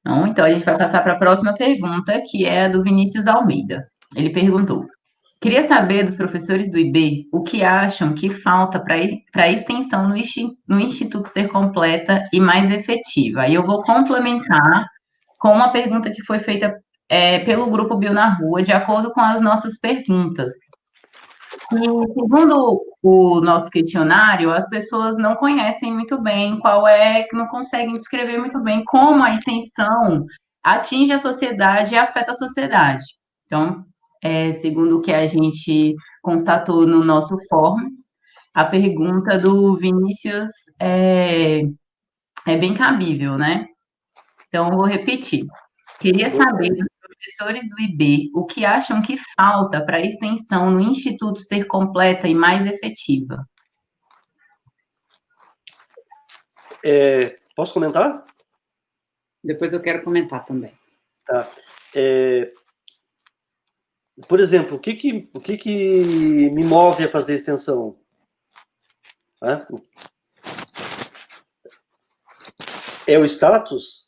Speaker 1: Não? Então, a gente vai passar para a próxima pergunta, que é a do Vinícius Almeida. Ele perguntou: Queria saber dos professores do IB o que acham que falta para a extensão no Instituto ser completa e mais efetiva. Aí eu vou complementar com uma pergunta que foi feita pelo grupo Bio na Rua, de acordo com as nossas perguntas. E, segundo o nosso questionário, as pessoas não conhecem muito bem não conseguem descrever muito bem como a extensão atinge a sociedade e afeta a sociedade. Então, segundo o que a gente constatou no nosso Forms, a pergunta do Vinícius é bem cabível, né? Então, eu vou repetir. Queria saber dos professores do IB o que acham que falta para a extensão no Instituto ser completa e mais efetiva.
Speaker 2: Posso comentar?
Speaker 3: Depois eu quero comentar também.
Speaker 2: Tá. Por exemplo, o que me move a fazer extensão? É o status?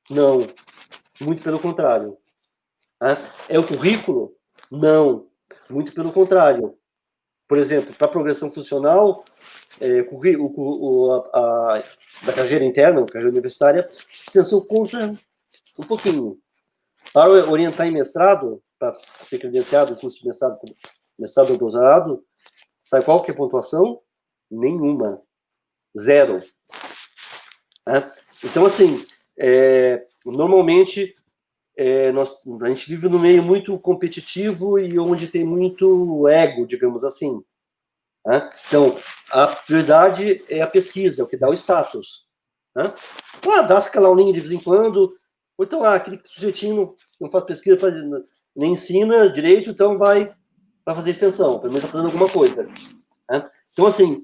Speaker 2: Não. Muito pelo contrário. É o currículo? Não. Muito pelo contrário. Por exemplo, para a progressão funcional, da carreira interna, carreira universitária, extensão conta um pouquinho. Para orientar em mestrado, para ser credenciado no curso de mestrado ou doutorado, sabe qual que é a pontuação? Nenhuma. 0. Então, assim, normalmente, a gente vive num meio muito competitivo e onde tem muito ego, digamos assim. Então, a prioridade é a pesquisa, é o que dá o status. Dá-se calauninho de vez em quando, ou então, aquele sujeitinho não faz pesquisa, nem ensina direito, então vai fazer extensão, pelo menos está fazendo alguma coisa. Então, assim,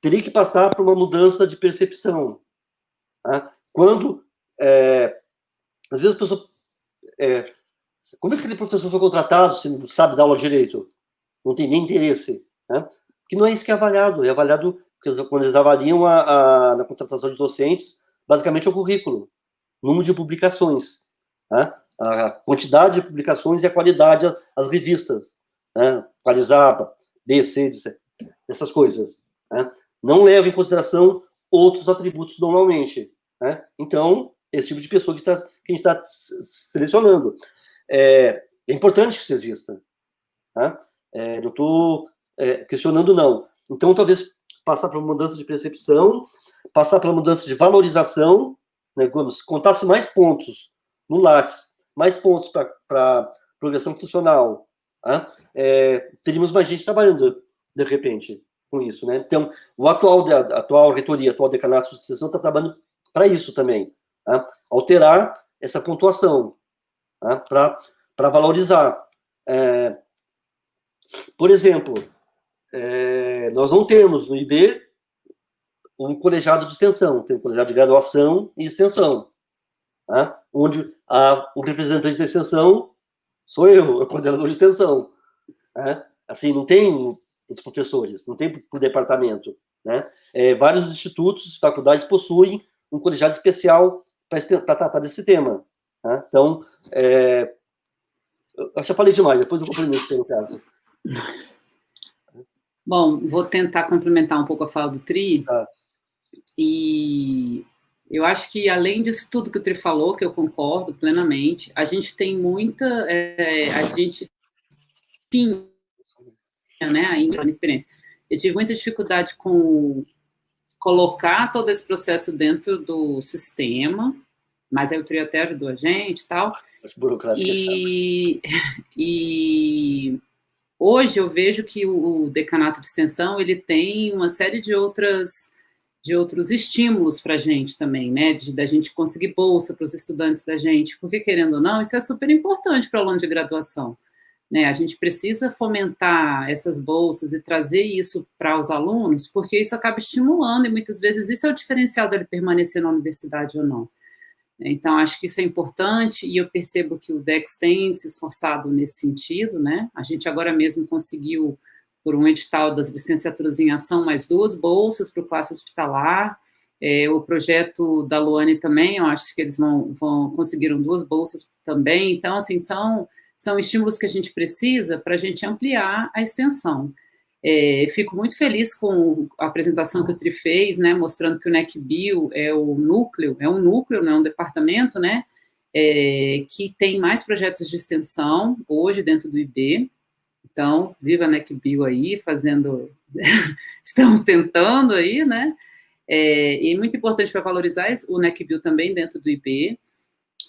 Speaker 2: teria que passar por uma mudança de percepção. Quando, às vezes a pessoa... como é que aquele professor foi contratado se não sabe dar aula direito? Não tem nem interesse. Porque não é isso que é avaliado. É avaliado, quando eles avaliam na contratação de docentes, basicamente é o currículo, número de publicações, a quantidade de publicações e a qualidade, as revistas, Qualizaba, B, C, essas coisas. Não leva em consideração outros atributos normalmente. Então, esse tipo de pessoa que a gente está selecionando. É importante que isso exista. Não estou questionando, não. Então, talvez passar para uma mudança de percepção, passar para uma mudança de valorização, né, contasse mais pontos no Lattes, mais pontos para progressão funcional, teríamos mais gente trabalhando, de repente, com isso, né? Então, a atual reitoria, atual decanato de sucessão está trabalhando para isso também, alterar essa pontuação, para valorizar. Por exemplo, nós não temos no IB um colegiado de extensão, tem um colegiado de graduação e extensão, onde o representante da extensão sou eu, o coordenador de extensão. Assim, não tem os professores, não tem por departamento. Vários institutos, faculdades possuem um colegiado especial para tratar desse tema. Então, eu já falei demais, depois eu complemento no caso.
Speaker 3: Bom, vou tentar complementar um pouco a fala do Tri. E eu acho que, além disso tudo que o Tri falou, que eu concordo plenamente, a gente tem muita... a gente tinha, né, ainda uma experiência. Eu tive muita dificuldade com colocar todo esse processo dentro do sistema, mas aí o Tri até ajudou a gente e tal. E hoje eu vejo que o decanato de extensão ele tem uma série de outros estímulos para a gente também, né, da gente conseguir bolsa para os estudantes da gente, porque, querendo ou não, isso é super importante para o aluno de graduação, né, a gente precisa fomentar essas bolsas e trazer isso para os alunos, porque isso acaba estimulando, e muitas vezes isso é o diferencial dele permanecer na universidade ou não. Então, acho que isso é importante, e eu percebo que o DEX tem se esforçado nesse sentido, né? A gente agora mesmo conseguiu, por um edital das licenciaturas em ação, mais 2 bolsas para o classe hospitalar. O projeto da Luane também, eu acho que eles conseguiram 2 bolsas também. Então, assim, são são estímulos que a gente precisa para a gente ampliar a extensão. Fico muito feliz com a apresentação que o Tri fez, né, mostrando que o NECBio é um núcleo, não é um departamento, né, que tem mais projetos de extensão hoje dentro do IB. Então, viva a NECBio aí, estamos tentando aí, né, e é muito importante para valorizar o NECBio também dentro do IB,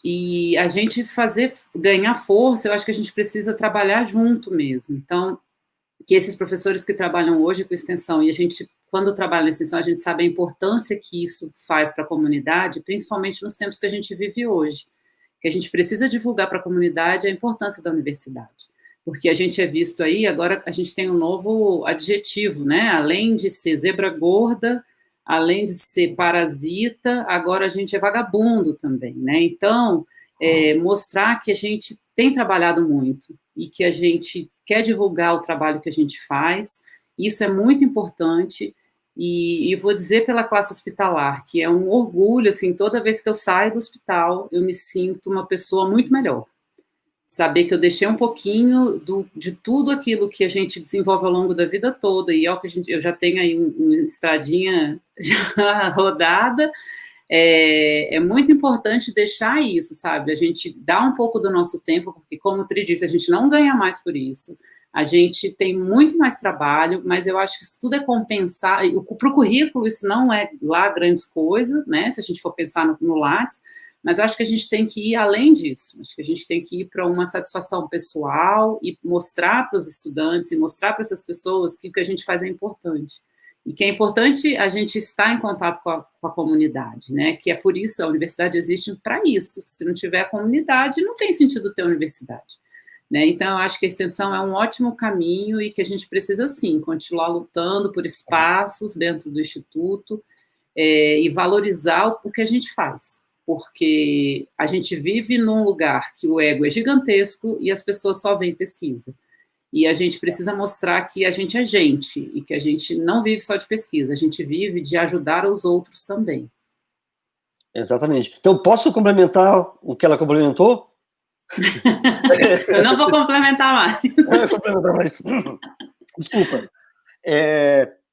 Speaker 3: e a gente ganhar força, eu acho que a gente precisa trabalhar junto mesmo. Então, que esses professores que trabalham hoje com extensão, e a gente, quando trabalha na extensão, a gente sabe a importância que isso faz para a comunidade, principalmente nos tempos que a gente vive hoje, que a gente precisa divulgar para a comunidade a importância da universidade, porque a gente é visto aí, agora a gente tem um novo adjetivo, né, além de ser zebra gorda, além de ser parasita, agora a gente é vagabundo também, né, então, mostrar que a gente tem trabalhado muito, e que a gente quer divulgar o trabalho que a gente faz, isso é muito importante, e vou dizer pela classe hospitalar, que é um orgulho, assim, toda vez que eu saio do hospital, eu me sinto uma pessoa muito melhor. Saber que eu deixei um pouquinho de tudo aquilo que a gente desenvolve ao longo da vida toda, e eu já tenho aí uma estradinha já rodada, é muito importante deixar isso, sabe? A gente dá um pouco do nosso tempo, porque, como o Tri disse, a gente não ganha mais por isso. A gente tem muito mais trabalho, mas eu acho que isso tudo é compensar. Para o currículo, isso não é lá grandes coisas, né? Se a gente for pensar no Lattes, mas acho que a gente tem que ir além disso. Acho que a gente tem que ir para uma satisfação pessoal e mostrar para os estudantes e mostrar para essas pessoas que o que a gente faz é importante. E que é importante a gente estar em contato com a comunidade, né? Que é por isso a universidade existe para isso. Se não tiver a comunidade, não tem sentido ter universidade, né? Então, eu acho que a extensão é um ótimo caminho e que a gente precisa, sim, continuar lutando por espaços dentro do Instituto e valorizar o que a gente faz, porque a gente vive num lugar que o ego é gigantesco e as pessoas só veem pesquisa. E a gente precisa mostrar que a gente é gente, e que a gente não vive só de pesquisa, a gente vive de ajudar os outros também.
Speaker 2: Exatamente. Então, posso complementar o que ela complementou?
Speaker 3: Eu não vou complementar mais.
Speaker 2: Desculpa.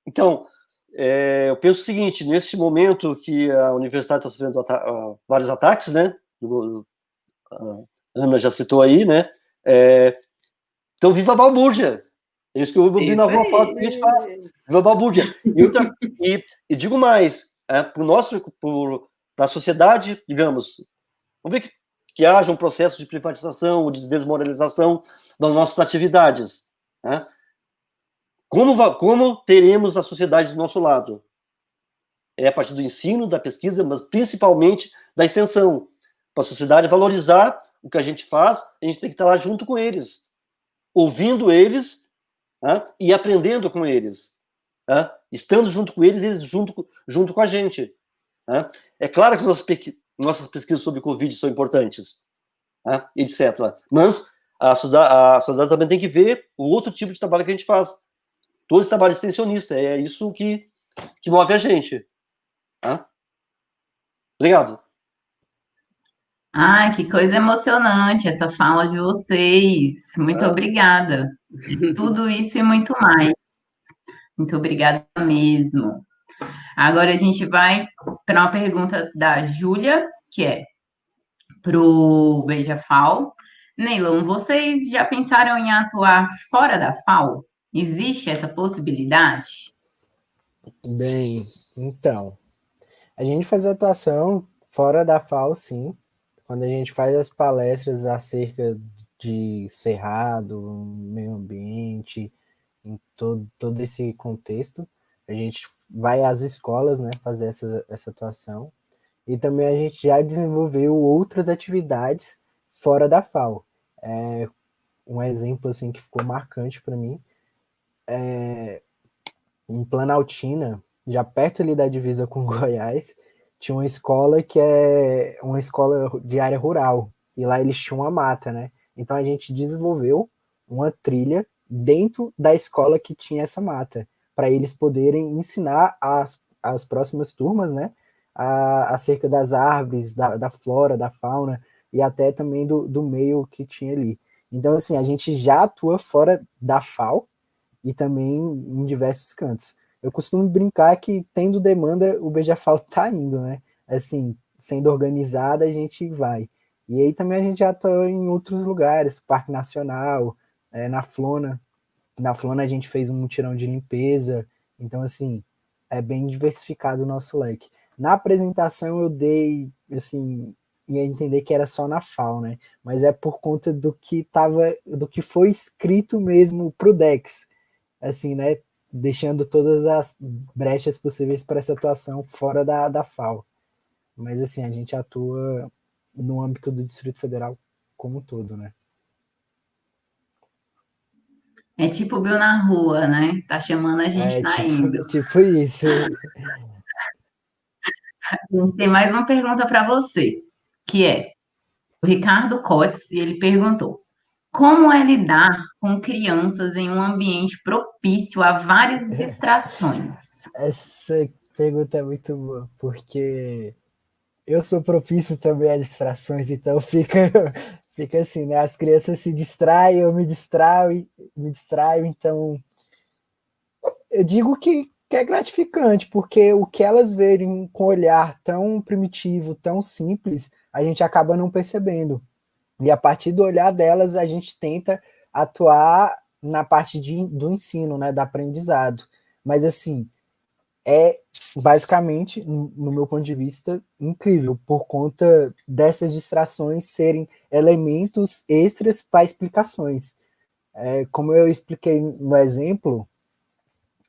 Speaker 2: Então, eu penso o seguinte, nesse momento que a universidade está sofrendo vários ataques, né? A Ana já citou aí, né? Então, viva a balbúrdia! É isso que o Rubinho na rua fala que a gente faz. Viva a balbúrdia! E digo mais, para a sociedade, digamos, vamos ver que haja um processo de privatização ou de desmoralização das nossas atividades. Né? Como teremos a sociedade do nosso lado? É a partir do ensino, da pesquisa, mas principalmente da extensão. Para a sociedade valorizar o que a gente faz, a gente tem que estar lá junto com eles, ouvindo eles, né? E aprendendo com eles. Né? Estando junto com eles, eles junto com a gente. Né? É claro que nossas pesquisas sobre Covid são importantes, né? Etc. Mas a sociedade também tem que ver o outro tipo de trabalho que a gente faz. Todo esse trabalho extensionista, é isso que move a gente. Né? Obrigado.
Speaker 1: Ai, que coisa emocionante essa fala de vocês. Muito obrigada. Tudo isso e muito mais. Muito obrigada mesmo. Agora a gente vai para uma pergunta da Júlia, que é para o Beija-FAO. Neilon, vocês já pensaram em atuar fora da FAO? Existe essa possibilidade?
Speaker 5: Bem, então, a gente faz atuação fora da FAO, sim. Quando a gente faz as palestras acerca de cerrado, meio ambiente, em todo esse contexto, a gente vai às escolas, né, fazer essa atuação. E também a gente já desenvolveu outras atividades fora da FAO. Um exemplo assim que ficou marcante para mim em Planaltina, já perto ali da divisa com Goiás, tinha uma escola que é uma escola de área rural, e lá eles tinham uma mata, né? Então a gente desenvolveu uma trilha dentro da escola que tinha essa mata, para eles poderem ensinar as próximas turmas, né? Acerca das árvores, da flora, da fauna, e até também do meio que tinha ali. Então, assim, a gente já atua fora da FAO e também em diversos cantos. Eu costumo brincar que, tendo demanda, o Beija-FAO tá indo, né? Assim, sendo organizada, a gente vai. E aí também a gente já atua em outros lugares, Parque Nacional, na Flona. Na Flona a gente fez um mutirão de limpeza. Então, assim, é bem diversificado o nosso leque. Na apresentação eu dei, assim, ia entender que era só na FAO, né? Mas é por conta do que foi escrito mesmo pro Dex, assim, né? Deixando todas as brechas possíveis para essa atuação fora da FAO. Mas, assim, a gente atua no âmbito do Distrito Federal como um todo, né?
Speaker 1: É tipo Bill na rua, né? Tá chamando a gente,
Speaker 5: É,
Speaker 1: tá indo.
Speaker 5: tipo isso.
Speaker 1: Tem mais uma pergunta para você, que é o Ricardo Cotes, e ele perguntou: como é lidar com crianças em um ambiente propício a várias distrações?
Speaker 5: Essa pergunta é muito boa, porque eu sou propício também a distrações, então fica assim, né? As crianças se distraem, eu me distraio, então eu digo que é gratificante, porque o que elas verem com um olhar tão primitivo, tão simples, a gente acaba não percebendo. E a partir do olhar delas, a gente tenta atuar na parte do ensino, né, do aprendizado. Mas assim, é basicamente, no meu ponto de vista, incrível, por conta dessas distrações serem elementos extras para explicações. Como eu expliquei no exemplo,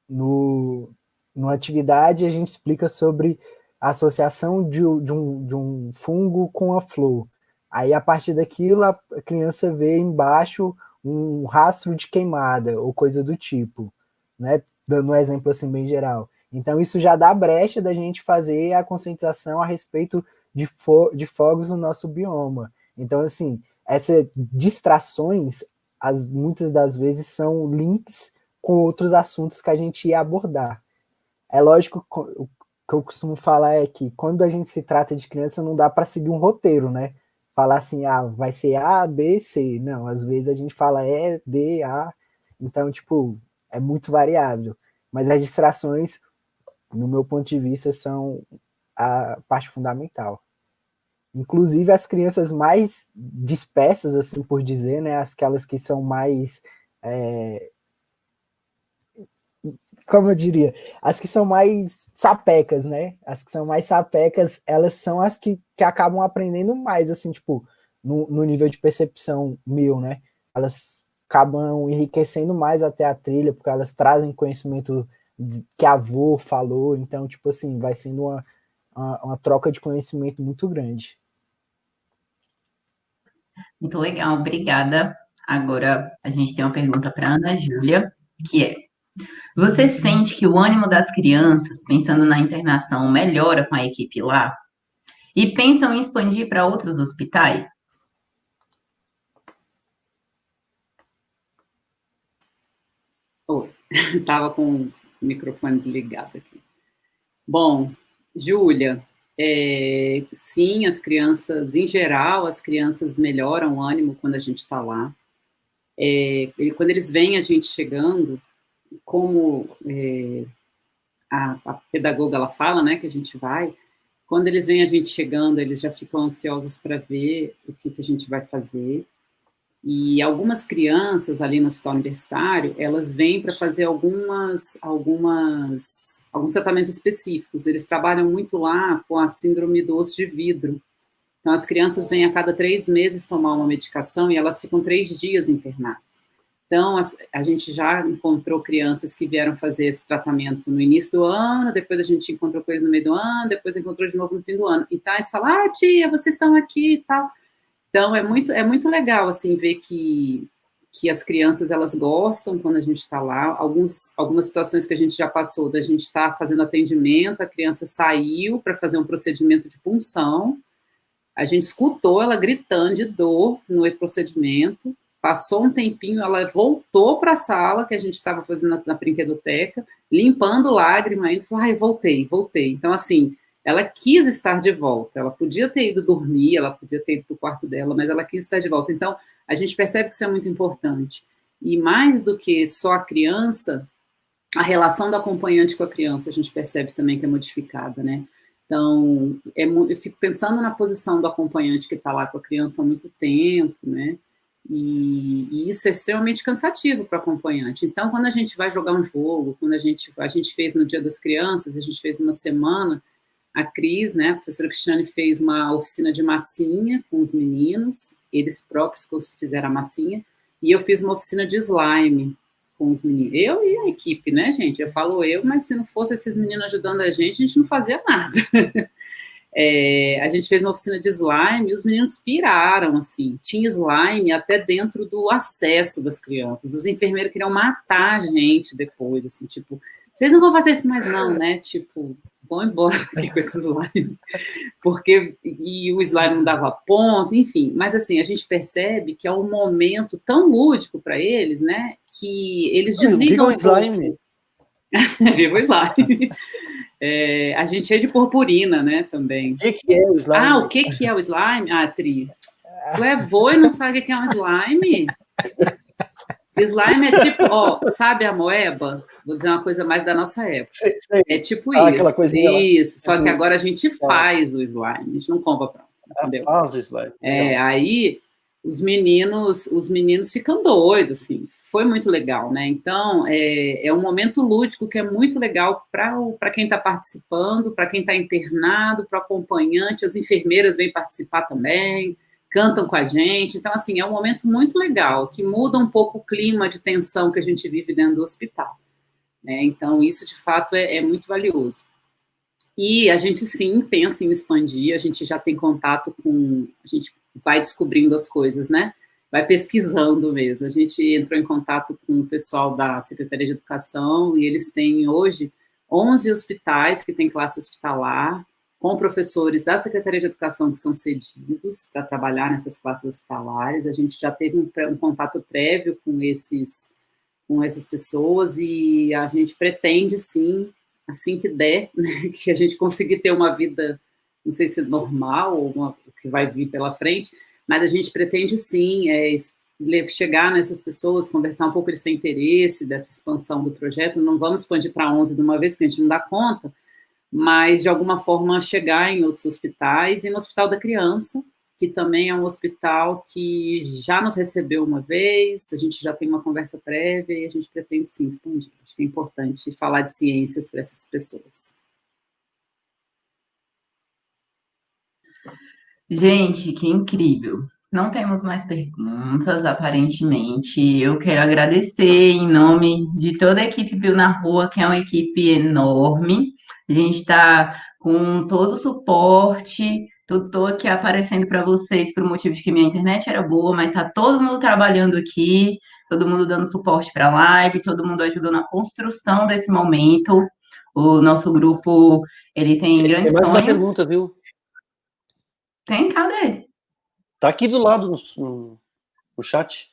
Speaker 5: no, numa atividade a gente explica sobre a associação de um fungo com a flor. Aí, a partir daquilo, a criança vê embaixo um rastro de queimada ou coisa do tipo, né? Dando um exemplo assim bem geral. Então, isso já dá brecha da gente fazer a conscientização a respeito de fogos no nosso bioma. Então, assim, essas distrações, muitas das vezes, são links com outros assuntos que a gente ia abordar. É lógico, o que eu costumo falar é que quando a gente se trata de criança, não dá para seguir um roteiro, né? Falar assim, vai ser A, B, C. Não, às vezes a gente fala E, D, A. Então, tipo, é muito variável. Mas as distrações, no meu ponto de vista, são a parte fundamental. Inclusive as crianças mais dispersas, assim por dizer, né? Aquelas que são mais como eu diria, as que são mais sapecas, né? As que são mais sapecas, elas são as que acabam aprendendo mais, assim, tipo, no nível de percepção meu, né? Elas acabam enriquecendo mais até a trilha, porque elas trazem conhecimento que a avô falou, então, tipo assim, vai sendo uma troca de conhecimento muito grande.
Speaker 1: Muito legal, obrigada. Agora a gente tem uma pergunta para Ana Júlia, que é: você sente que o ânimo das crianças, pensando na internação, melhora com a equipe lá? E pensam em expandir para outros hospitais?
Speaker 3: Oi, estava com o microfone desligado aqui. Bom, Júlia, sim, as crianças, em geral, as crianças melhoram o ânimo quando a gente está lá. Quando eles veem a gente chegando, como a pedagoga ela fala, né, que a gente vai, quando eles veem a gente chegando, eles já ficam ansiosos para ver o que a gente vai fazer. E algumas crianças ali no hospital universitário, elas vêm para fazer alguns tratamentos específicos. Eles trabalham muito lá com a síndrome do osso de vidro. Então, as crianças vêm a cada 3 meses tomar uma medicação e elas ficam 3 dias internadas. Então, a gente já encontrou crianças que vieram fazer esse tratamento no início do ano, depois a gente encontrou coisas no meio do ano, depois encontrou de novo no fim do ano. Então, a gente fala, tia, vocês estão aqui e tal. Então, é muito legal, assim, ver que as crianças, elas gostam quando a gente está lá. Algumas situações que a gente já passou, da gente estar fazendo atendimento, a criança saiu para fazer um procedimento de punção, a gente escutou ela gritando de dor no procedimento, passou um tempinho, ela voltou para a sala que a gente estava fazendo na brinquedoteca, limpando lágrima, e falou, voltei. Então, assim, ela quis estar de volta, ela podia ter ido dormir, ela podia ter ido para o quarto dela, mas ela quis estar de volta. Então, a gente percebe que isso é muito importante. E mais do que só a criança, a relação do acompanhante com a criança, a gente percebe também que é modificada, né? Então, eu fico pensando na posição do acompanhante que está lá com a criança há muito tempo, né? E isso é extremamente cansativo para o acompanhante. Então, quando a gente vai jogar um jogo, quando a gente fez no Dia das Crianças, a gente fez uma semana, a Cris, né, a professora Cristiane, fez uma oficina de massinha com os meninos, eles próprios fizeram a massinha, e eu fiz uma oficina de slime com os meninos. Eu e a equipe, né, gente? Eu falo eu, mas se não fosse esses meninos ajudando a gente não fazia nada. A gente fez uma oficina de slime e os meninos piraram, assim. Tinha slime até dentro do acesso das crianças. Os enfermeiros queriam matar a gente depois, assim, tipo, vocês não vão fazer isso mais não, né? Tipo, vão embora aqui com esse slime. E o slime não dava ponto, enfim. Mas, assim, a gente percebe que é um momento tão lúdico para eles, né? Que eles desligam
Speaker 2: um slime.
Speaker 3: Viva o slime. A gente é de purpurina, né, também.
Speaker 2: O que é o slime?
Speaker 3: O que é o slime? Tri. Tu é vô e não sabe o que é um slime? Slime é tipo, sabe a moeba? Vou dizer uma coisa mais da nossa época.
Speaker 2: Sei.
Speaker 3: É tipo isso.
Speaker 2: Aquela coisinha
Speaker 3: isso, só que agora a gente faz o slime, a gente não compra pronto, entendeu?
Speaker 2: Faz o slime.
Speaker 3: Aí os meninos ficam doidos, assim, foi muito legal, né? Então, é um momento lúdico que é muito legal para quem está participando, para quem está internado, para o acompanhante, as enfermeiras vêm participar também, cantam com a gente, então, assim, é um momento muito legal, que muda um pouco o clima de tensão que a gente vive dentro do hospital, né? Então, isso, de fato, é muito valioso. E a gente, sim, pensa em expandir, a gente já tem contato a gente vai descobrindo as coisas, né? Vai pesquisando mesmo. A gente entrou em contato com o pessoal da Secretaria de Educação e eles têm, hoje, 11 hospitais que têm classe hospitalar, com professores da Secretaria de Educação que são cedidos para trabalhar nessas classes hospitalares. A gente já teve um contato prévio com essas pessoas e a gente pretende, sim, assim que der, né, que a gente conseguir ter uma vida, não sei se normal ou o que vai vir pela frente, mas a gente pretende, sim, chegar nessas pessoas, conversar um pouco, eles têm interesse dessa expansão do projeto, não vamos expandir para 11 de uma vez, porque a gente não dá conta, mas, de alguma forma, chegar em outros hospitais, e no Hospital da Criança, que também é um hospital que já nos recebeu uma vez, a gente já tem uma conversa prévia e a gente pretende, sim, expandir. Acho que é importante falar de ciências para essas pessoas.
Speaker 1: Gente, que incrível. Não temos mais perguntas, aparentemente. Eu quero agradecer em nome de toda a equipe Bio na Rua, que é uma equipe enorme. A gente está com todo o suporte. Estou aqui aparecendo para vocês por motivo de que minha internet era boa, mas está todo mundo trabalhando aqui, todo mundo dando suporte para a live, todo mundo ajudando na construção desse momento. O nosso grupo, ele tem grandes
Speaker 2: mais
Speaker 1: sonhos.
Speaker 2: Uma pergunta, viu?
Speaker 1: Tem? Cadê?
Speaker 2: Tá aqui do lado no chat.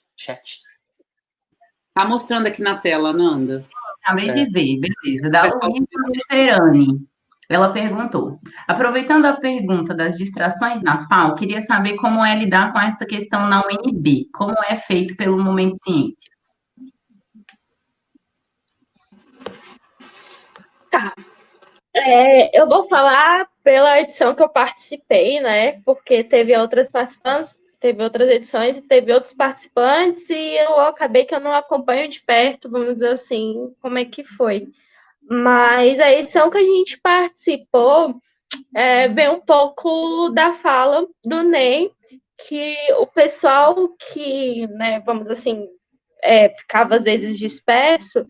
Speaker 3: Tá mostrando aqui na tela, Nanda.
Speaker 1: Acabei de ver, beleza. Da Olivia Luterani. Ela perguntou: aproveitando a pergunta das distrações na FAO, queria saber como é lidar com essa questão na UNB, como é feito pelo Momento Ciência.
Speaker 4: Tá. Eu vou falar pela edição que eu participei, né? Porque teve outras participantes, teve outras edições e teve outros participantes, e eu acabei que eu não acompanho de perto, vamos dizer assim, como é que foi. Mas a edição que a gente participou vem um pouco da fala do Ney, que o pessoal que, né, vamos assim, ficava às vezes disperso,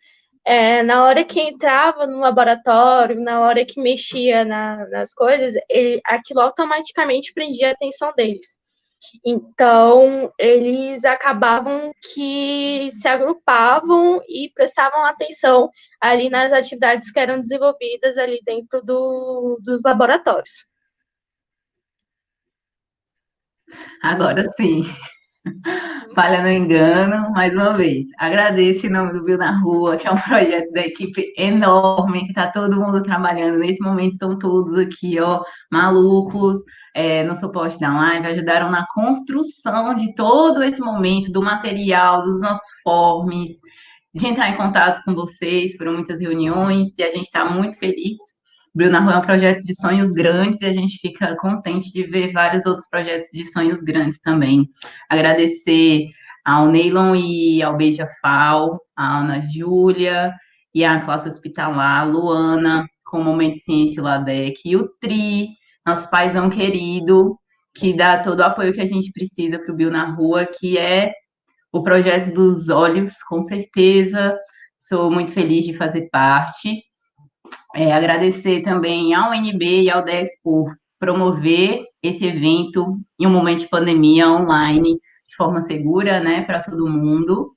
Speaker 4: na hora que entrava no laboratório, na hora que mexia nas coisas, aquilo automaticamente prendia a atenção deles. Então, eles acabavam que se agrupavam e prestavam atenção ali nas atividades que eram desenvolvidas ali dentro dos laboratórios.
Speaker 1: Agora sim. Falha no engano, mais uma vez. Agradeço em nome do Bio na Rua, que é um projeto da equipe enorme, que está todo mundo trabalhando. Nesse momento estão todos aqui, ó, malucos, no suporte da live, ajudaram na construção de todo esse momento, do material, dos nossos forms, de entrar em contato com vocês, foram muitas reuniões, e a gente está muito feliz. O Bio na Rua é um projeto de sonhos grandes, e a gente fica contente de ver vários outros projetos de sonhos grandes também. Agradecer ao Neylon e ao Beija-Fal, a Ana Júlia e a classe hospitalar, a Luana, com o Momento de Ciência e LADEC, e o Tri, nosso paizão querido, que dá todo o apoio que a gente precisa para o Bio na Rua, que é o Projeto dos Olhos, com certeza. Sou muito feliz de fazer parte. Agradecer também ao NB e ao DEX por promover esse evento em um momento de pandemia online, de forma segura, né, para todo mundo.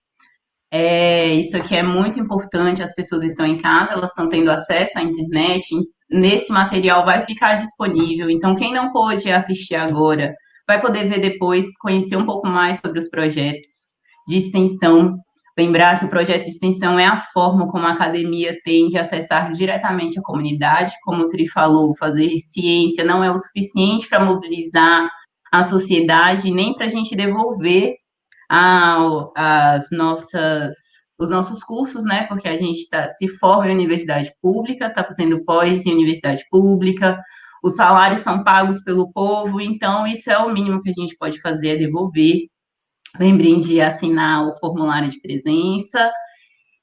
Speaker 1: Isso aqui é muito importante, as pessoas estão em casa, elas estão tendo acesso à internet, nesse material vai ficar disponível, então quem não pôde assistir agora, vai poder ver depois, conhecer um pouco mais sobre os projetos de extensão, lembrar que o projeto de extensão é a forma como a academia tem de acessar diretamente a comunidade, como o Tri falou, fazer ciência não é o suficiente para mobilizar a sociedade, nem para a gente devolver os nossos cursos, né? Porque a gente se forma em universidade pública, está fazendo pós em universidade pública, os salários são pagos pelo povo, então isso é o mínimo que a gente pode fazer, é devolver. Lembrem de assinar o formulário de presença.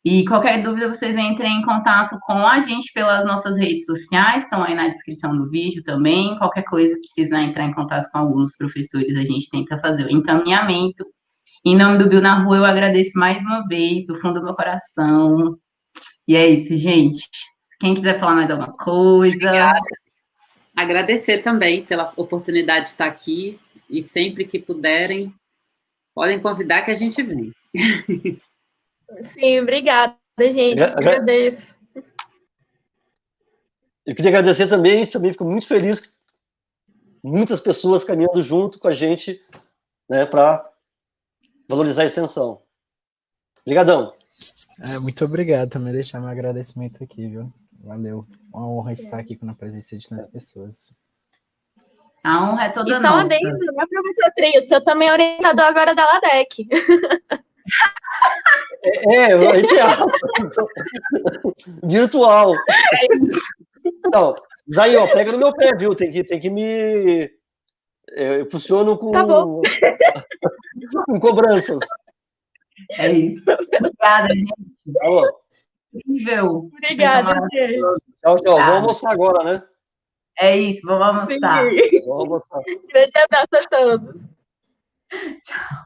Speaker 1: E qualquer dúvida, vocês entrem em contato com a gente pelas nossas redes sociais, estão aí na descrição do vídeo também. Qualquer coisa, precisar entrar em contato com alguns professores, a gente tenta fazer o encaminhamento. Em nome do Bio na Rua, eu agradeço mais uma vez, do fundo do meu coração. E é isso, gente. Quem quiser falar mais alguma coisa...
Speaker 3: Obrigada. Agradecer também pela oportunidade de estar aqui, e sempre que puderem, podem convidar que a gente vem.
Speaker 4: Sim, obrigada, gente. Agradeço.
Speaker 2: Eu queria agradecer também fico muito feliz que muitas pessoas caminhando junto com a gente, né, para valorizar a extensão. Obrigadão.
Speaker 5: Muito obrigado também, deixar meu agradecimento aqui, viu? Valeu. Uma honra estar aqui na presença de tantas pessoas.
Speaker 1: A honra é toda
Speaker 4: nossa.
Speaker 1: E só
Speaker 4: uma adendo, né, professor Tri? O senhor também é orientador agora da LADEC.
Speaker 2: Virtual. Então, Zaí, ó, pega no meu pé, viu? Tem que me... Eu funciono com...
Speaker 4: Tá bom.
Speaker 2: Com cobranças.
Speaker 1: É isso. Obrigada, gente.
Speaker 2: Alô.
Speaker 1: Incrível.
Speaker 4: Obrigada, gente.
Speaker 2: Tchau, tchau. Vamos almoçar agora, né?
Speaker 1: É isso, vamos almoçar.
Speaker 2: Vamos almoçar.
Speaker 4: Grande abraço a todos.
Speaker 1: Tchau.